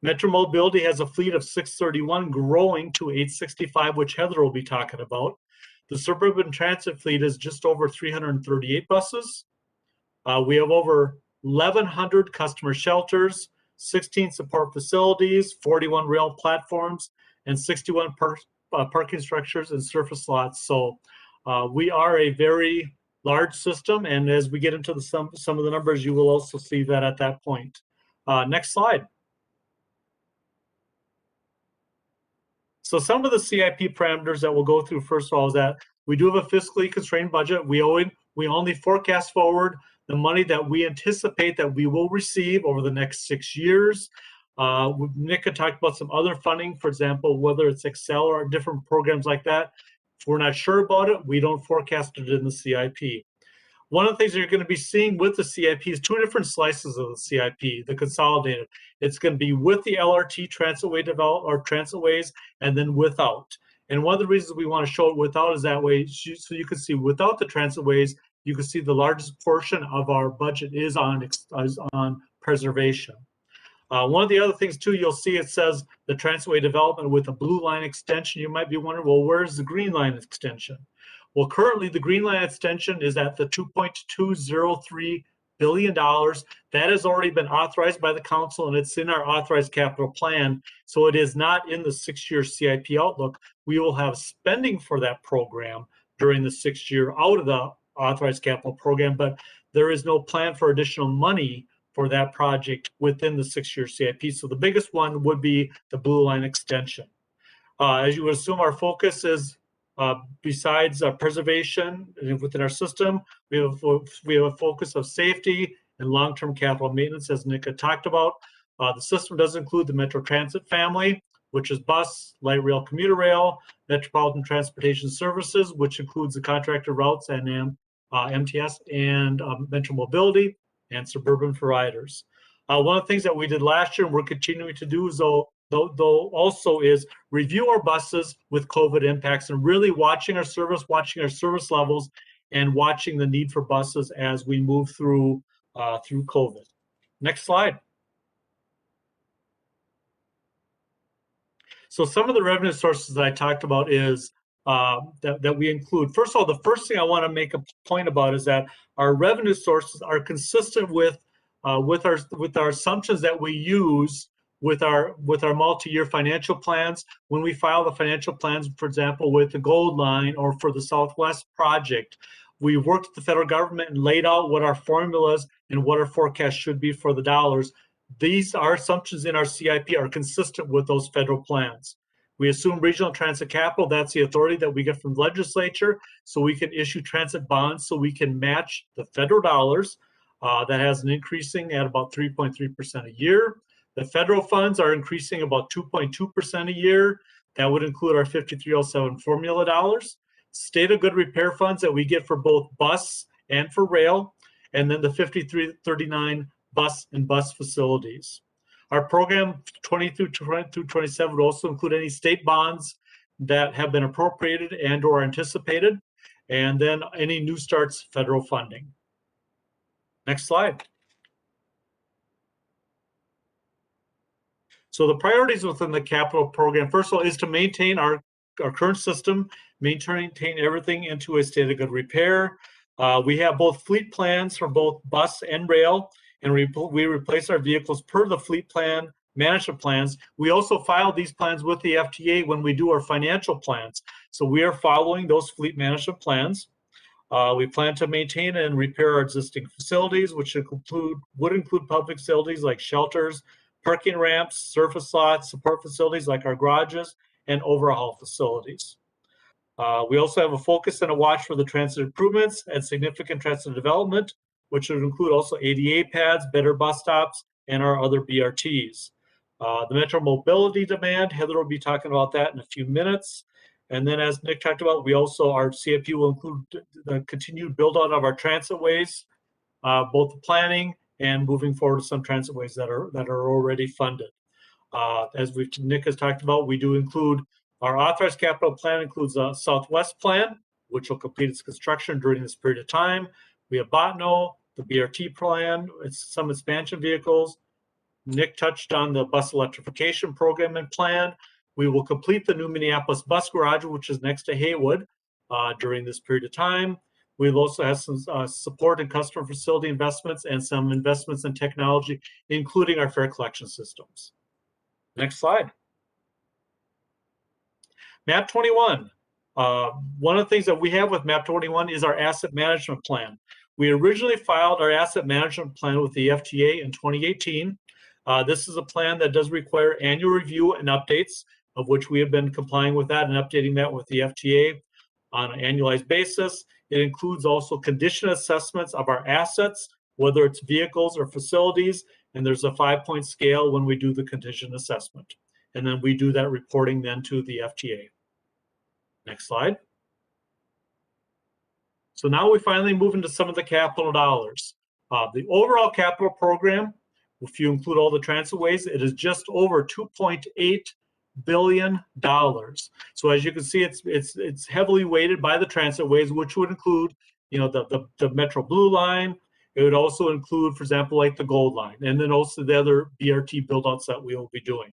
Metro Mobility has a fleet of 631 growing to 865, which Heather will be talking about. The suburban transit fleet is just over 338 buses. We have over 1,100 customer shelters, 16 support facilities, 41 rail platforms, and 61 parking structures and surface lots. So we are a very large system, and as we get into some of the numbers, you will also see that at that point. Next slide. So some of the CIP parameters that we'll go through first of all is that we do have a fiscally constrained budget. We only forecast forward the money that we anticipate that we will receive over the next 6 years. Nick had talked about some other funding, for example, whether it's Excel or different programs like that. If we're not sure about it, we don't forecast it in the CIP. One of the things that you're going to be seeing with the CIP is two different slices of the CIP, the consolidated. It's going to be with the LRT transitway or transitways, and then without. And one of the reasons we want to show it without is that way, so you can see without the transitways, you can see the largest portion of our budget is on preservation. One of the other things too, you'll see it says the transitway development with a blue line extension. You might be wondering, well, where's the green line extension? Well, currently the green line extension is at the $2.203 billion. That has already been authorized by the council, and it's in our authorized capital plan. So it is not in the 6-year CIP outlook. We will have spending for that program during the 6th year out of the authorized capital program, but there is no plan for additional money for that project within the 6-year CIP. So the biggest one would be the blue line extension. As you would assume, our focus is besides preservation within our system, we have a focus of safety and long-term capital maintenance, as Nick had talked about. The system does include the Metro Transit family, which is bus, light rail, commuter rail, Metropolitan Transportation Services, which includes the contractor routes and MTS and Metro Mobility and suburban providers. One of the things that we did last year and we're continuing to do is also is review our buses with COVID impacts and really watching our service levels and watching the need for buses as we move through COVID. Next slide. So some of the revenue sources that I talked about is that we include. First of all, the first thing I want to make a point about is that our revenue sources are consistent with our assumptions that we use with our multi-year financial plans. When we file the financial plans, for example, with the Gold Line or for the Southwest project, we worked with the federal government and laid out what our formulas and what our forecast should be for the dollars. These, our assumptions in our CIP are consistent with those federal plans. We assume regional transit capital, that's the authority that we get from the legislature, so we can issue transit bonds so we can match the federal dollars. That has an increasing at about 3.3% a year. The federal funds are increasing about 2.2% a year. That would include our 5307 formula dollars. State of good repair funds that we get for both bus and for rail, and then the 5339 bus and bus facilities. Our program 20 through 27 would also include any state bonds that have been appropriated and or anticipated, and then any new starts federal funding. Next slide. So the priorities within the capital program, first of all, is to maintain our current system, maintain everything into a state of good repair. We have both fleet plans for both bus and rail, and we replace our vehicles per the fleet plan management plans. We also file these plans with the FTA when we do our financial plans. So we are following those fleet management plans. We plan to maintain and repair our existing facilities, which would include public facilities like shelters, parking ramps, surface lots, support facilities like our garages, and overhaul facilities. We also have a focus and a watch for the transit improvements and significant transit development, which would include also ADA pads, better bus stops, and our other BRTs. The Metro Mobility demand, Heather will be talking about that in a few minutes. And then as Nick talked about, our CIP will include the continued build out of our transitways, both the planning and moving forward to some transitways that are already funded. As Nick has talked about, we do include our authorized capital plan includes a Southwest plan, which will complete its construction during this period of time. We have Botno, the BRT plan, it's some expansion vehicles. Nick touched on the bus electrification program and plan. We will complete the new Minneapolis bus garage, which is next to Haywood, during this period of time. We'll also have some support and customer facility investments and some investments in technology, including our fare collection systems. Next slide. Map 21. One of the things that we have with Map 21 is our asset management plan. We originally filed our asset management plan with the FTA in 2018. This is a plan that does require annual review and updates, of which we have been complying with that and updating that with the FTA on an annualized basis. It includes also condition assessments of our assets, whether it's vehicles or facilities, and there's a 5-point scale when we do the condition assessment. And then we do that reporting then to the FTA. Next slide. So now we finally move into some of the capital dollars. The overall capital program, if you include all the transitways, it is just over $2.8 billion. So as you can see, it's heavily weighted by the transitways, which would include, the Metro Blue line. It would also include, for example, like the Gold line, and then also the other BRT build-outs that we will be doing.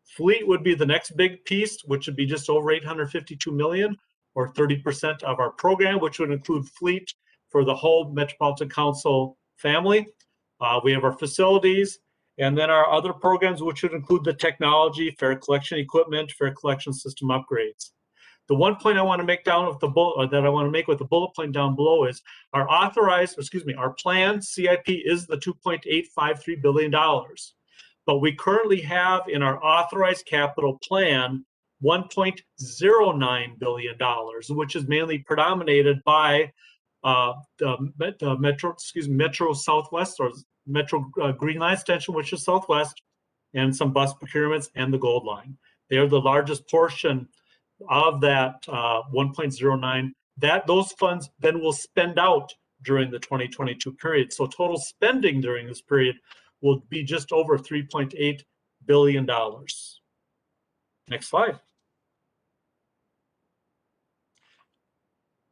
Fleet would be the next big piece, which would be just over $852 million, or 30% of our program, which would include fleet for the whole Metropolitan Council family. We have our facilities, and then our other programs, which would include the technology, fare collection equipment, fare collection system upgrades. The one point I want to make down with the bullet, that I want to make with the bullet point down below is our planned CIP is the $2.853 billion. But we currently have in our authorized capital plan $1.09 billion, which is mainly predominated by the Metro Southwest, or Metro Green Line extension, which is Southwest, and some bus procurements and the Gold line. They are the largest portion of that 1.09. Those funds then will spend out during the 2022 period. So total spending during this period will be just over $3.8 billion. Next slide.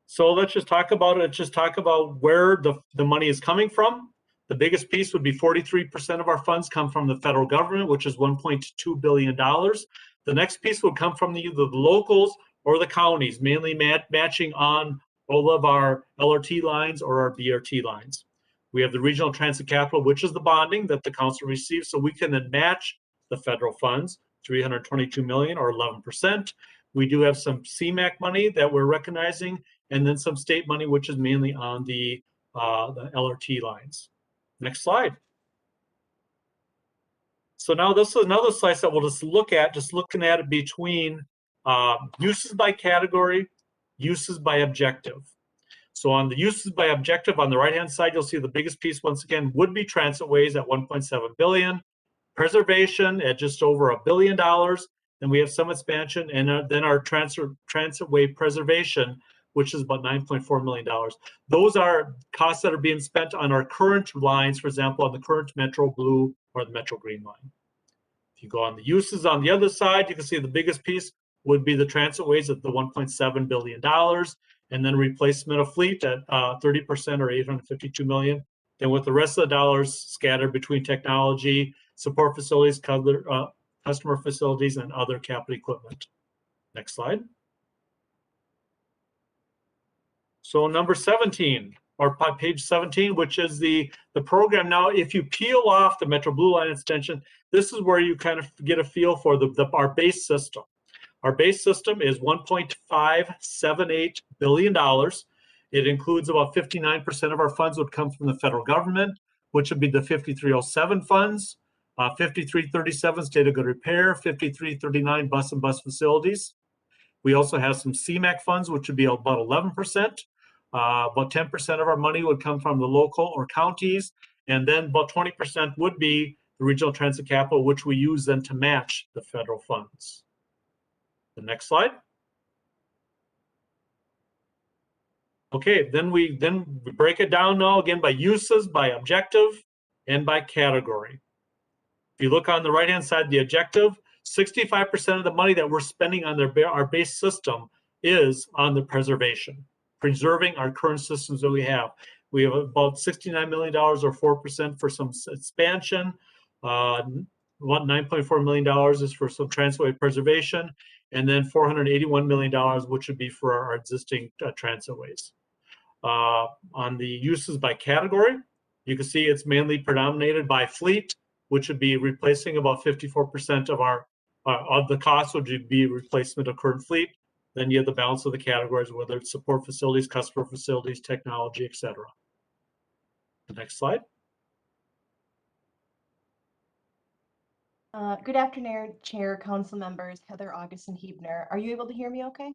So let's just talk about it. Just talk about where the money is coming from. The biggest piece would be 43% of our funds come from the federal government, which is $1.2 billion. The next piece would come from either the locals or the counties, mainly matching on all of our LRT lines or our BRT lines. We have the regional transit capital, which is the bonding that the council receives, so we can then match the federal funds, $322 million or 11%. We do have some CMAQ money that we're recognizing, and then some state money, which is mainly on the LRT lines. Next slide. So now this is another slice that we'll just look at, just looking at it between uses by category, uses by objective. So on the uses by objective, on the right-hand side, you'll see the biggest piece, once again, would be transitways at $1.7 billion, preservation at just over $1 billion, then we have some expansion, and then our transitway preservation, which is about $9.4 million. Those are costs that are being spent on our current lines, for example, on the current Metro Blue or the Metro Green line. If you go on the uses on the other side, you can see the biggest piece would be the transitways at the $1.7 billion, and then replacement of fleet at 30% or $852 million. Then with the rest of the dollars scattered between technology, support facilities, customer facilities, and other capital equipment. Next slide. So number 17, or page 17, which is the program. Now, if you peel off the Metro Blue Line extension, this is where you kind of get a feel for our base system. Our base system is $1.578 billion. It includes about 59% of our funds would come from the federal government, which would be the 5307 funds, 5337 state of good repair, 5339 bus and bus facilities. We also have some CMAQ funds, which would be about 11%. About 10% of our money would come from the local or counties, and then about 20% would be the regional transit capital, which we use then to match the federal funds. The next slide. Okay, then we break it down now again by uses, by objective, and by category. If you look on the right-hand side, the objective, 65% of the money that we're spending on our base system is on the preservation, preserving our current systems that we have. We have about $69 million or 4% for some expansion. About $9.4 million is for some transitway preservation, and then $481 million, which would be for our existing transitways. On the uses by category, you can see it's mainly predominated by fleet, which would be replacing about 54% of our of the cost would be replacement of current fleet. Then you have the balance of the categories, whether it's support facilities, customer facilities, technology, et cetera. The next slide. Good afternoon, Chair, Council members, Heather August and Hebner. Are you able to hear me okay?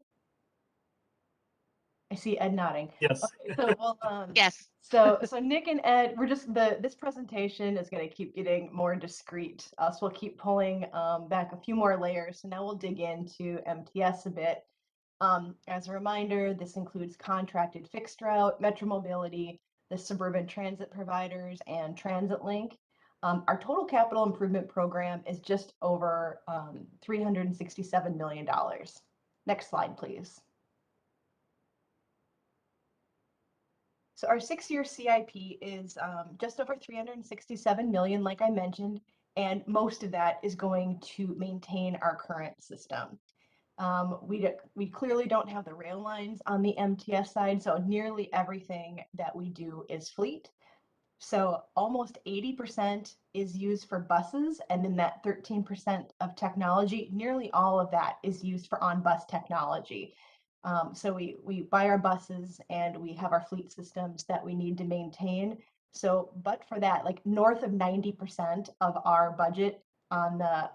I see Ed nodding. Yes. Okay, so well, Yes. So Nick and Ed, we're just this presentation is going to keep getting more discrete. So we'll keep pulling back a few more layers. So now we'll dig into MTS a bit. As a reminder, this includes contracted fixed route, Metromobility, the suburban transit providers, and Transit Link. Our total capital improvement program is just over $367 million. Next slide, please. So our 6-year CIP is just over 367 million, like I mentioned, and most of that is going to maintain our current system. We clearly don't have the rail lines on the MTS side, so nearly everything that we do is fleet. So almost 80% is used for buses, and then that 13% of technology, nearly all of that is used for on-bus technology. So we buy our buses and we have our fleet systems that we need to maintain. So, but for that, like north of 90% of our budget on the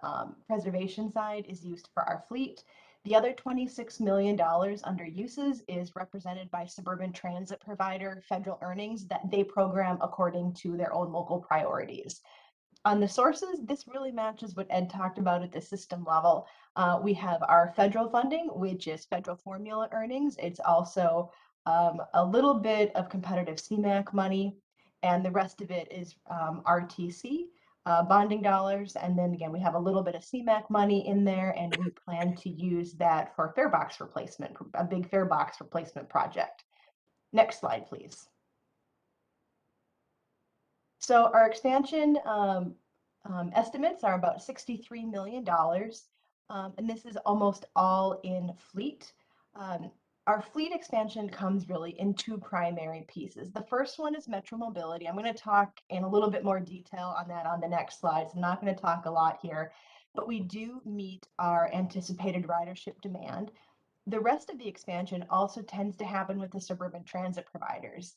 preservation side is used for our fleet. The other $26 million under uses is represented by suburban transit provider federal earnings that they program according to their own local priorities. On the sources, this really matches what Ed talked about at the system level. We have our federal funding, which is federal formula earnings. It's also a little bit of competitive CMAQ money, and the rest of it is RTC. Bonding dollars, and then again we have a little bit of CMAQ money in there, and we plan to use that for fare box replacement, a big fare box replacement project. Next slide, please. So our expansion estimates are about $63 million, and this is almost all in fleet. Our fleet expansion comes really in two primary pieces. The first one is Metromobility. I'm going to talk in a little bit more detail on that on the next slides. I'm not going to talk a lot here, but we do meet our anticipated ridership demand. The rest of the expansion also tends to happen with the suburban transit providers.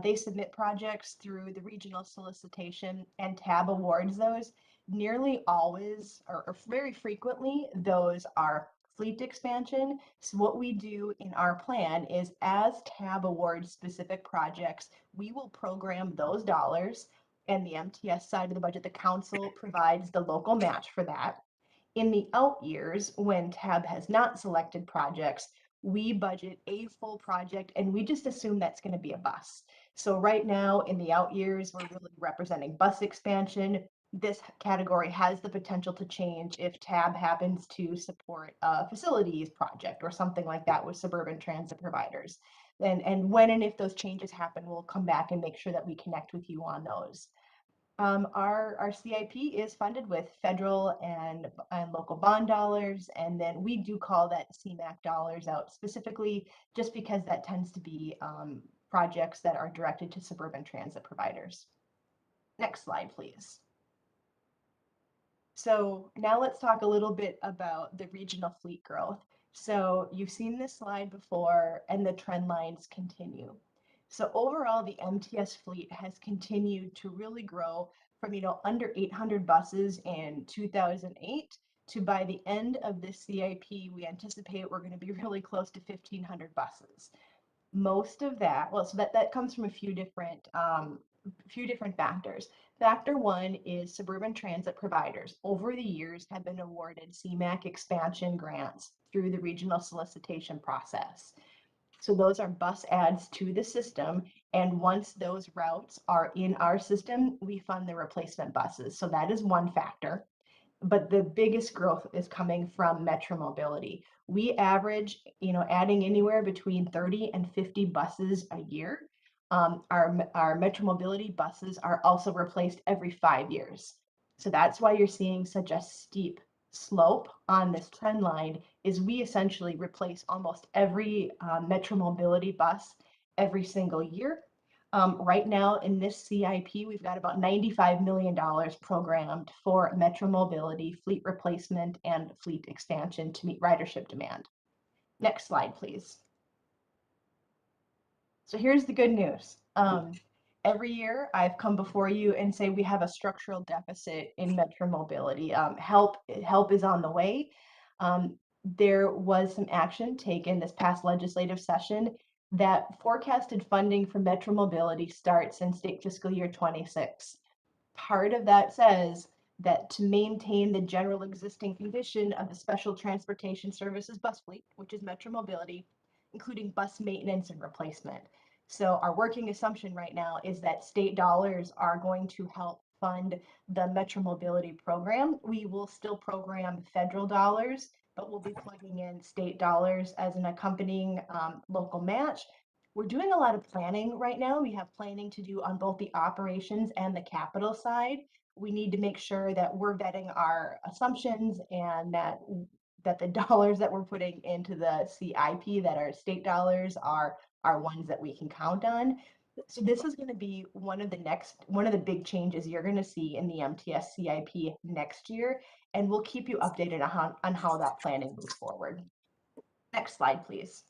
They submit projects through the regional solicitation, and TAB awards those. Nearly always, or very frequently, those are fleet expansion. So what we do in our plan is, as TAB awards specific projects, we will program those dollars, and the MTS side of the budget, the council provides the local match for that. In the out years, when TAB has not selected projects, we budget a full project and we just assume that's going to be a bus. So right now in the out years, we're really representing bus expansion. This category has the potential to change if TAB happens to support a facilities project or something like that with suburban transit providers. And when and if those changes happen, we'll come back and make sure that we connect with you on those. Our CIP is funded with federal and local bond dollars, and then we do call that CMAQ dollars out specifically just because that tends to be projects that are directed to suburban transit providers. Next slide, please. So now let's talk a little bit about the regional fleet growth. So you've seen this slide before, and the trend lines continue. So overall, the MTS fleet has continued to really grow from, under 800 buses in 2008 to, by the end of this CIP, we anticipate we're going to be really close to 1,500 buses. Most of that, well, so that comes from a few different factors. Factor one is suburban transit providers over the years have been awarded CMAQ expansion grants through the regional solicitation process. So those are bus adds to the system, and once those routes are in our system, we fund the replacement buses. So that is one factor. But the biggest growth is coming from Metromobility. We average, adding anywhere between 30 and 50 buses a year. Our Metromobility buses are also replaced every 5 years. So that's why you're seeing such a steep slope on this trend line, is we essentially replace almost every Metromobility bus every single year. Right now in this CIP, we've got about $95 million programmed for metro mobility, fleet replacement, and fleet expansion to meet ridership demand. Next slide, please. So here's the good news. Every year I've come before you and say we have a structural deficit in metro mobility. Help is on the way. There was some action taken this past legislative session that forecasted funding for metro mobility starts in state fiscal year 26. Part of that says that to maintain the general existing condition of the special transportation services bus fleet, which is metro mobility, including bus maintenance and replacement. So our working assumption right now is that state dollars are going to help fund the metro mobility program. We will still program federal dollars, but we'll be plugging in state dollars as an accompanying local match. We're doing a lot of planning right now. We have planning to do on both the operations and the capital side. We need to make sure that we're vetting our assumptions and that the dollars that we're putting into the CIP, that are state dollars, are ones that we can count on. So this is going to be one of the big changes you're going to see in the MTS CIP next year, and we'll keep you updated on how that planning moves forward. Next slide, please.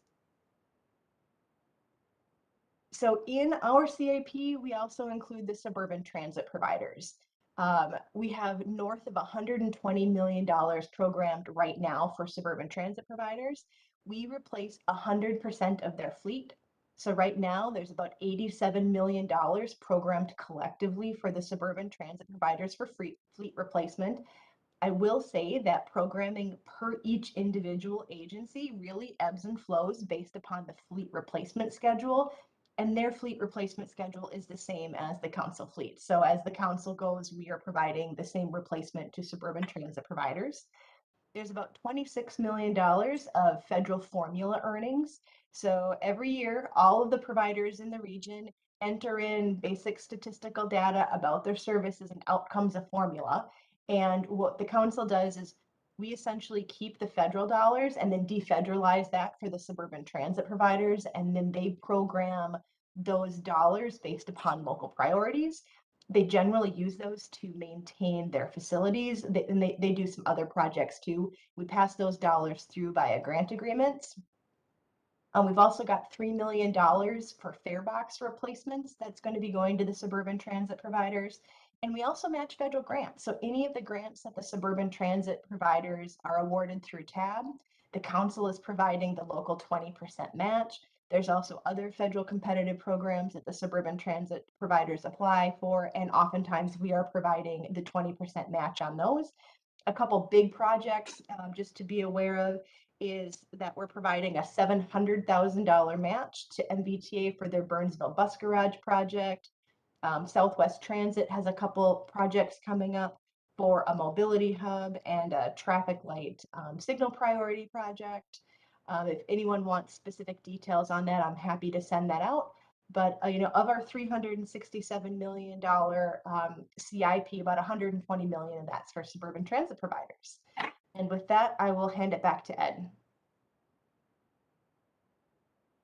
So in our CIP, we also include the suburban transit providers. We have north of $120 million programmed right now for suburban transit providers. We replace 100% of their fleet. So right now there's about $87 million programmed collectively for the suburban transit providers for fleet replacement. I will say that programming per each individual agency really ebbs and flows based upon the fleet replacement schedule. And their fleet replacement schedule is the same as the council fleet. So as the council goes, we are providing the same replacement to suburban transit providers. There's about $26 million of federal formula earnings. So every year, all of the providers in the region enter in basic statistical data about their services and outcomes of formula. And what the council does is we essentially keep the federal dollars and then defederalize that for the suburban transit providers. And then they program those dollars based upon local priorities. They generally use those to maintain their facilities, and they do some other projects too. We pass those dollars through via grant agreements. We've also got $3 million for fare box replacements that's going to be going to the suburban transit providers. And we also match federal grants. So any of the grants that the suburban transit providers are awarded through TAB, the council is providing the local 20% match. There's also other federal competitive programs that the suburban transit providers apply for, and oftentimes we are providing the 20% match on those. A couple big projects just to be aware of is that we're providing a $700,000 match to MBTA for their Burnsville Bus Garage project. Southwest Transit has a couple projects coming up for a mobility hub and a traffic light signal priority project. If anyone wants specific details on that, I'm happy to send that out. But of our $367 million CIP, about $120 million of that's for suburban transit providers. And with that, I will hand it back to Ed.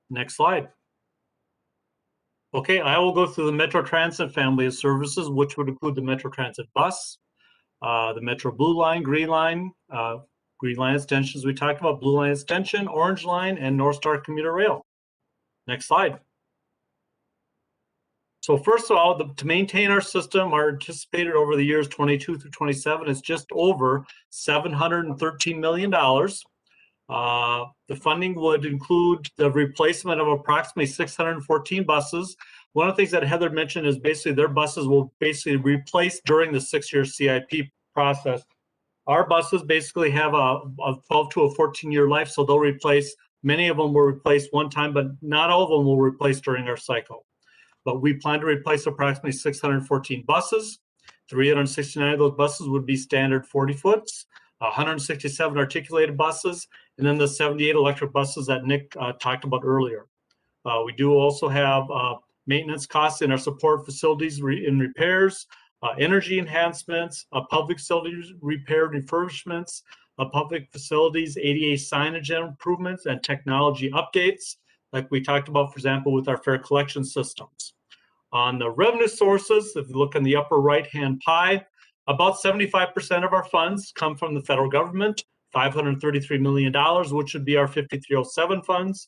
Next slide. Okay, I will go through the Metro Transit family of services, which would include the Metro Transit bus, the Metro Blue Line, Green Line extensions we talked about, Blue Line extension, Orange Line, and North Star Commuter Rail. Next slide. So first of all, to maintain our system, our anticipated over the years 22 through 27 is just over $713 million. The funding would include the replacement of approximately 614 buses. One of the things that Heather mentioned is basically their buses will basically replace during the 6-year CIP process. Our buses basically have a 12 to a 14-year life, so they'll replace, many of them will replace one time, but not all of them will replace during our cycle. But we plan to replace approximately 614 buses. 369 of those buses would be standard 40-foots, 167 articulated buses, and then the 78 electric buses that Nick talked about earlier. We do also have maintenance costs in our support facilities in repairs, energy enhancements, public facilities repair refurbishments, public facilities ADA signage improvements, and technology updates, like we talked about, for example, with our fare collection systems. On the revenue sources, if you look in the upper right-hand pie, about 75% of our funds come from the federal government, $533 million, which would be our 5307 funds,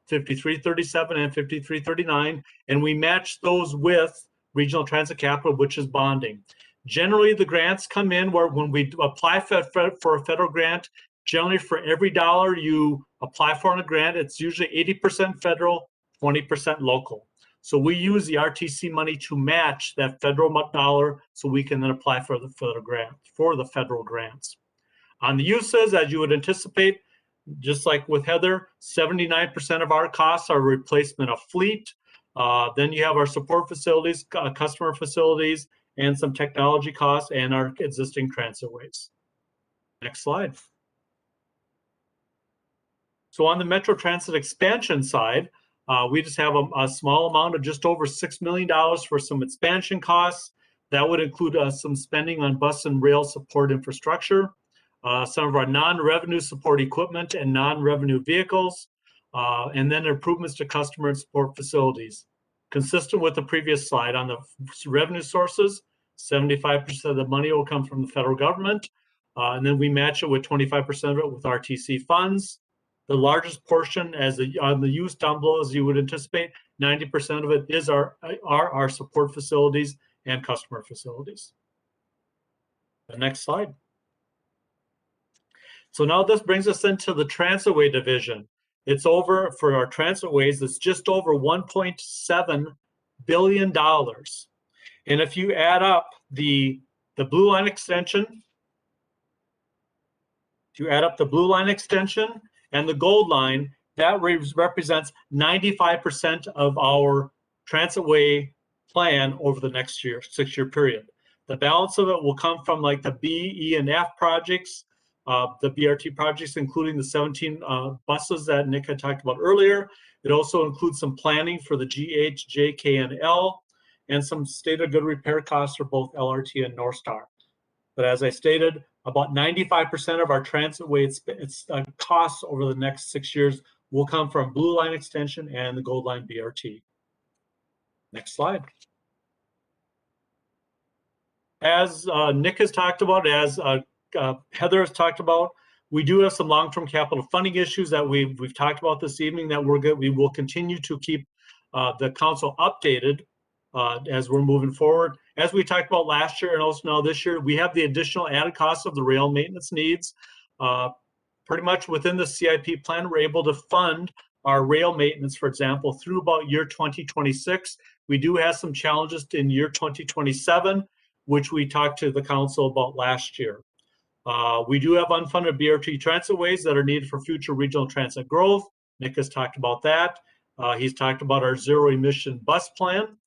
5337 and 5339, and we match those with regional transit capital, which is bonding. Generally, the grants come in where when we apply for a federal grant, generally for every dollar you apply for in a grant, it's usually 80% federal, 20% local. So we use the RTC money to match that federal dollar so we can then apply for the federal grants. On the uses, as you would anticipate, just like with Heather, 79% of our costs are replacement of fleet. Then you have our support facilities, customer facilities, and some technology costs and our existing transitways. Next slide. So on the Metro Transit expansion side, we just have a small amount of just over $6 million for some expansion costs. That would include some spending on bus and rail support infrastructure, some of our non-revenue support equipment and non-revenue vehicles, and then improvements to customer and support facilities. Consistent with the previous slide, on the revenue sources, 75% of the money will come from the federal government, and then we match it with 25% of it with RTC funds. The largest portion, on the use down below, as you would anticipate, 90% of it is our support facilities and customer facilities. The next slide. So now this brings us into the transitway division. It's over, for our transitways, it's just over $1.7 billion. And if you add up the blue line extension, and the gold line, that represents 95% of our transitway plan over the next year, 6-year period. The balance of it will come from like the B, E, and F projects, the BRT projects, including the 17 buses that Nick had talked about earlier. It also includes some planning for the GH, J, K, and L, and some state of good repair costs for both LRT and North Star. But as I stated, about 95% of our transitway costs over the next 6 years will come from Blue Line Extension and the Gold Line BRT. Next slide. As Nick has talked about, as Heather has talked about, we do have some long-term capital funding issues that we've talked about this evening that we will continue to keep the council updated as we're moving forward. As we talked about last year and also now this year, we have the additional added costs of the rail maintenance needs. Pretty much within the CIP plan, we're able to fund our rail maintenance, for example, through about year 2026. We do have some challenges in year 2027, which we talked to the council about last year. We do have unfunded BRT transitways that are needed for future regional transit growth. Nick has talked about that. He's talked about our zero emission bus plan.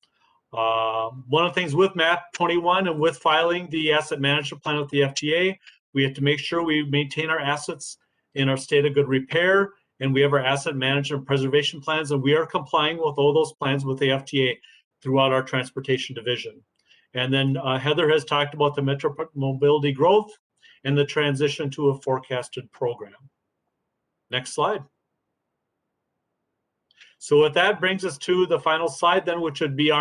One of the things with MAP 21 and with filing the asset management plan with the FTA, we have to make sure we maintain our assets in our state of good repair, and we have our asset management preservation plans, and we are complying with all those plans with the FTA throughout our transportation division. And then Heather has talked about the metro mobility growth and the transition to a forecasted program. Next slide. So with that brings us to the final slide then, which would be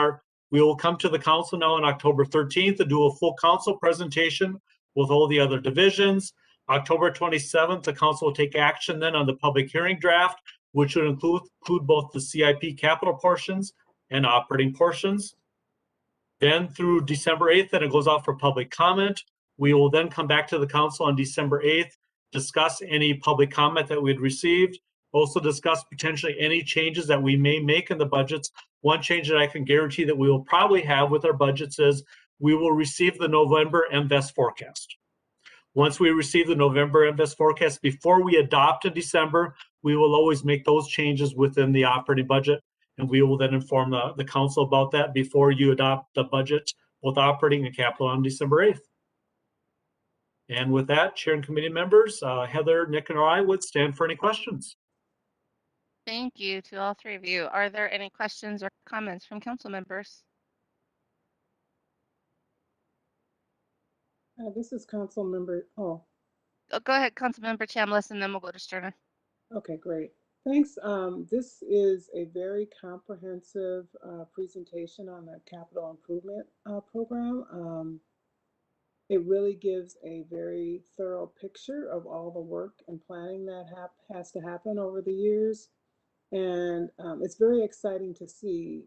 we will come to the council now on October 13th to do a full council presentation with all the other divisions. October 27th, the council will take action then on the public hearing draft, which would include both the CIP capital portions and operating portions. Then through December 8th, then it goes out for public comment. We will then come back to the council on December 8th, discuss any public comment that we'd received, also discuss potentially any changes that we may make in the budgets. One change that I can guarantee that we will probably have with our budgets is we will receive the November MVEST forecast. Once we receive the November MVEST forecast, before we adopt in December, we will always make those changes within the operating budget, and we will then inform the council about that before you adopt the budget, both operating and capital, on December 8th. And with that, Chair and committee members, Heather, Nick, and I would stand for any questions. Thank you to all three of you. Are there any questions or comments from council members? This is council member. Oh, go ahead, Councilmember Chambliss, and then we'll go to Sterner. Okay, great. Thanks. This is a very comprehensive presentation on the capital improvement program. It really gives a very thorough picture of all the work and planning that has to happen over the years. And it's very exciting to see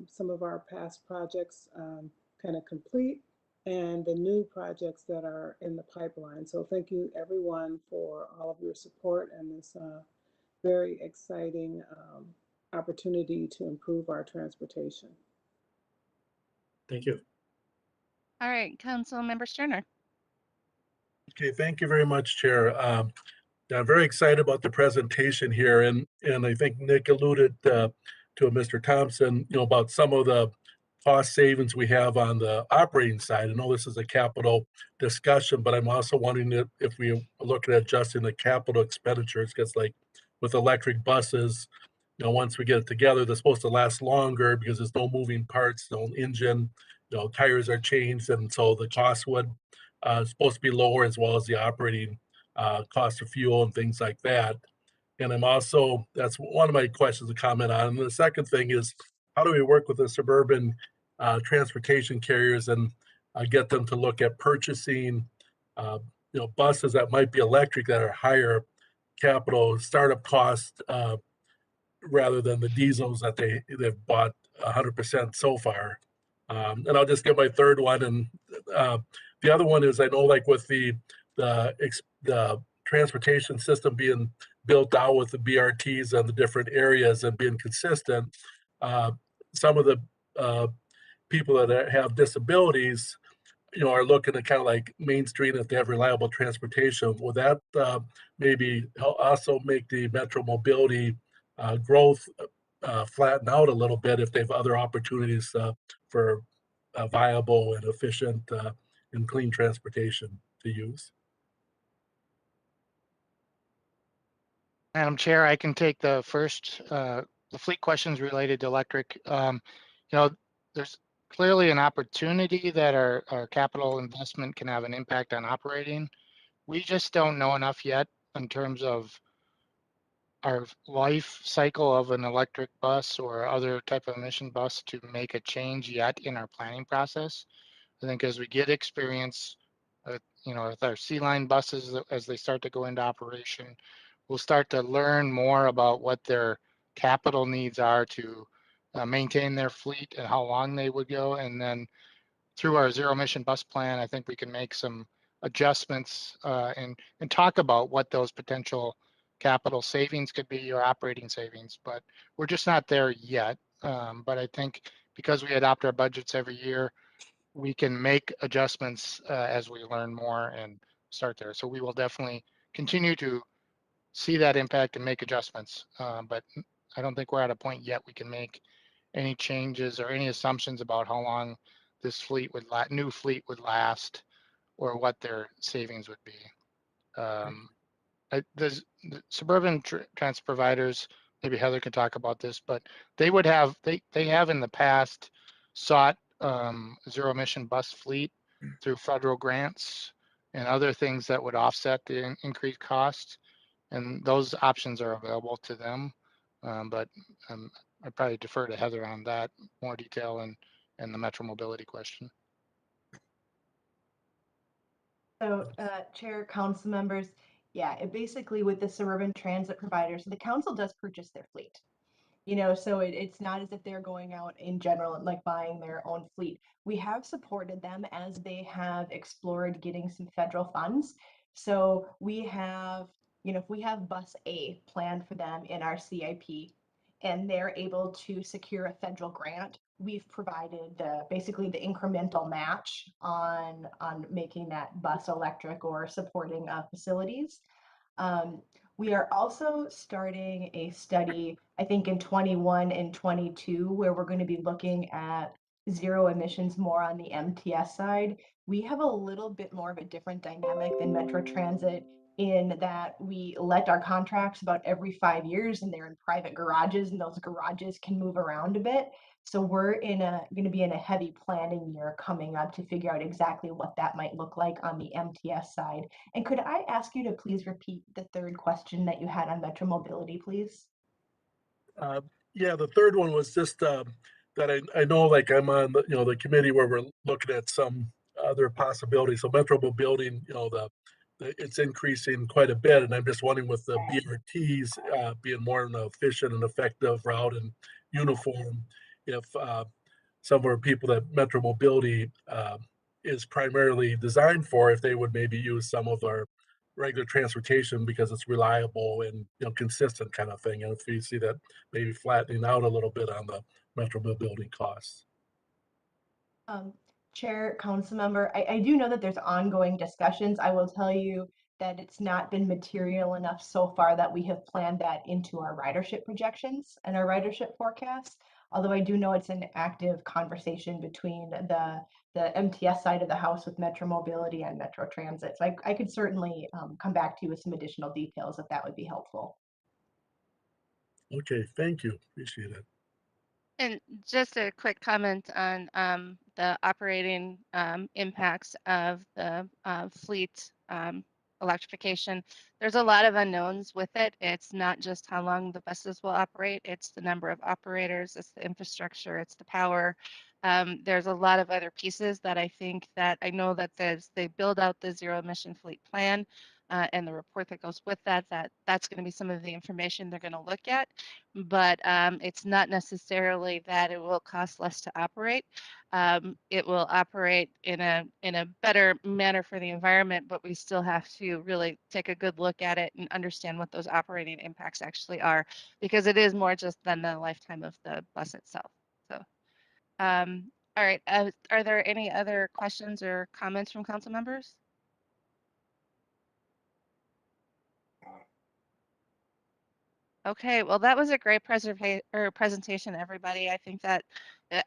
some of our past projects kind of complete and the new projects that are in the pipeline. So thank you everyone for all of your support and this very exciting opportunity to improve our transportation. Thank you. All right, Councilmember Sterner. Okay, thank you very much, Chair. I'm very excited about the presentation here, and I think Nick alluded to Mr. Thompson, about some of the cost savings we have on the operating side. I know this is a capital discussion, but I'm also wondering if we look at adjusting the capital expenditures, because like with electric buses, once we get it together, they're supposed to last longer because there's no moving parts, no engine, tires are changed, and so the cost would supposed to be lower, as well as the operating cost of fuel and things like that. And that's one of my questions to comment on. And the second thing is, how do we work with the suburban transportation carriers and get them to look at purchasing, buses that might be electric that are higher capital startup cost rather than the diesels that they've bought 100% so far. And I'll just get my third one. And the other one is, I know like with the transportation system being built out with the BRTs and the different areas and being consistent, some of the people that have disabilities, are looking to kind of like Main Street if they have reliable transportation. Will that maybe also make the metro mobility growth flatten out a little bit if they have other opportunities for viable and efficient and clean transportation to use? Madam Chair, I can take the first, the fleet questions related to electric. There's clearly an opportunity that our capital investment can have an impact on operating. We just don't know enough yet in terms of our life cycle of an electric bus or other type of emission bus to make a change yet in our planning process. I think as we get experience, with our C-line buses, as they start to go into operation, we'll start to learn more about what their capital needs are to maintain their fleet and how long they would go. And then through our zero emission bus plan, I think we can make some adjustments and talk about what those potential capital savings could be or operating savings, but we're just not there yet. But I think because we adopt our budgets every year, we can make adjustments as we learn more and start there. So we will definitely continue to see that impact and make adjustments. But I don't think we're at a point yet we can make any changes or any assumptions about how long this new fleet would last or what their savings would be. The suburban transit providers, maybe Heather can talk about this, but they have in the past sought zero emission bus fleet through federal grants and other things that would offset the increased cost. And those options are available to them. But I'd probably defer to Heather on that more detail and the metro mobility question. So, Chair, council members, basically with the suburban transit providers, the council does purchase their fleet. So it's not as if they're going out in general and like buying their own fleet. We have supported them as they have explored getting some federal funds. So we have, if we have bus A planned for them in our CIP and they're able to secure a federal grant, we've provided basically the incremental match on making that bus electric or supporting facilities. We are also starting a study, I think in 21 and 22, where we're going to be looking at zero emissions more on the MTS side. We have a little bit more of a different dynamic than Metro Transit in that we let our contracts about every 5 years and they're in private garages and those garages can move around a bit. So we're going to be in a heavy planning year coming up to figure out exactly what that might look like on the MTS side. And could I ask you to please repeat the third question that you had on Metro Mobility, please? Yeah, the third one was just that I know, like I'm on the, the committee where we're looking at some other possibilities. So Metro Mobility, it's increasing quite a bit, and I'm just wondering with the BRTs being more an efficient and effective route and uniform, if some of our people that Metro Mobility is primarily designed for, if they would maybe use some of our regular transportation because it's reliable and consistent kind of thing. And if you see that maybe flattening out a little bit on the Metro Mobility costs. Chair, council member, I do know that there's ongoing discussions. I will tell you that it's not been material enough so far that we have planned that into our ridership projections and our ridership forecasts. Although I do know it's an active conversation between the MTS side of the house with Metro Mobility and Metro Transit. So I could certainly come back to you with some additional details if that would be helpful. Okay, thank you. Appreciate it. And just a quick comment on the operating impacts of the fleet electrification. There's a lot of unknowns with it. It's not just how long the buses will operate, it's the number of operators, it's the infrastructure, it's the power. There's a lot of other pieces that I think that I know that they build out the zero emission fleet plan and the report that goes with that's going to be some of the information they're going to look at. But it's not necessarily that it will cost less to operate. It will operate in a better manner for the environment, but we still have to really take a good look at it and understand what those operating impacts actually are, because it is more just than the lifetime of the bus itself. So, all right, are there any other questions or comments from council members? Okay, well, that was a great presentation, everybody. I think that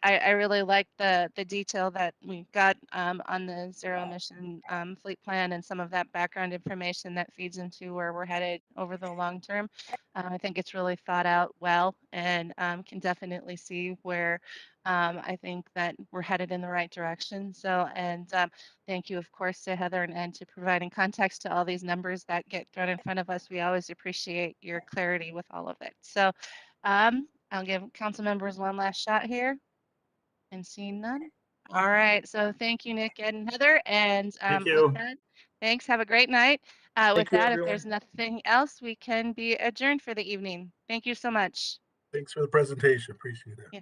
I really like the detail that we got on the zero emission fleet plan and some of that background information that feeds into where we're headed over the long term. I think it's really thought out well and can definitely see where I think that we're headed in the right direction. So, and thank you, of course, to Heather and Ed to providing context to all these numbers that get thrown in front of us. We always appreciate your clarity with all of it. So I'll give council members one last shot here and seeing none. All right. So thank you, Nick, Ed, and Heather. And Thank with you. that, thanks. Have a great night. With you, that, if everyone. there's nothing else, we can be adjourned for the evening. Thank you so much. Thanks for the presentation. Appreciate it. Yeah.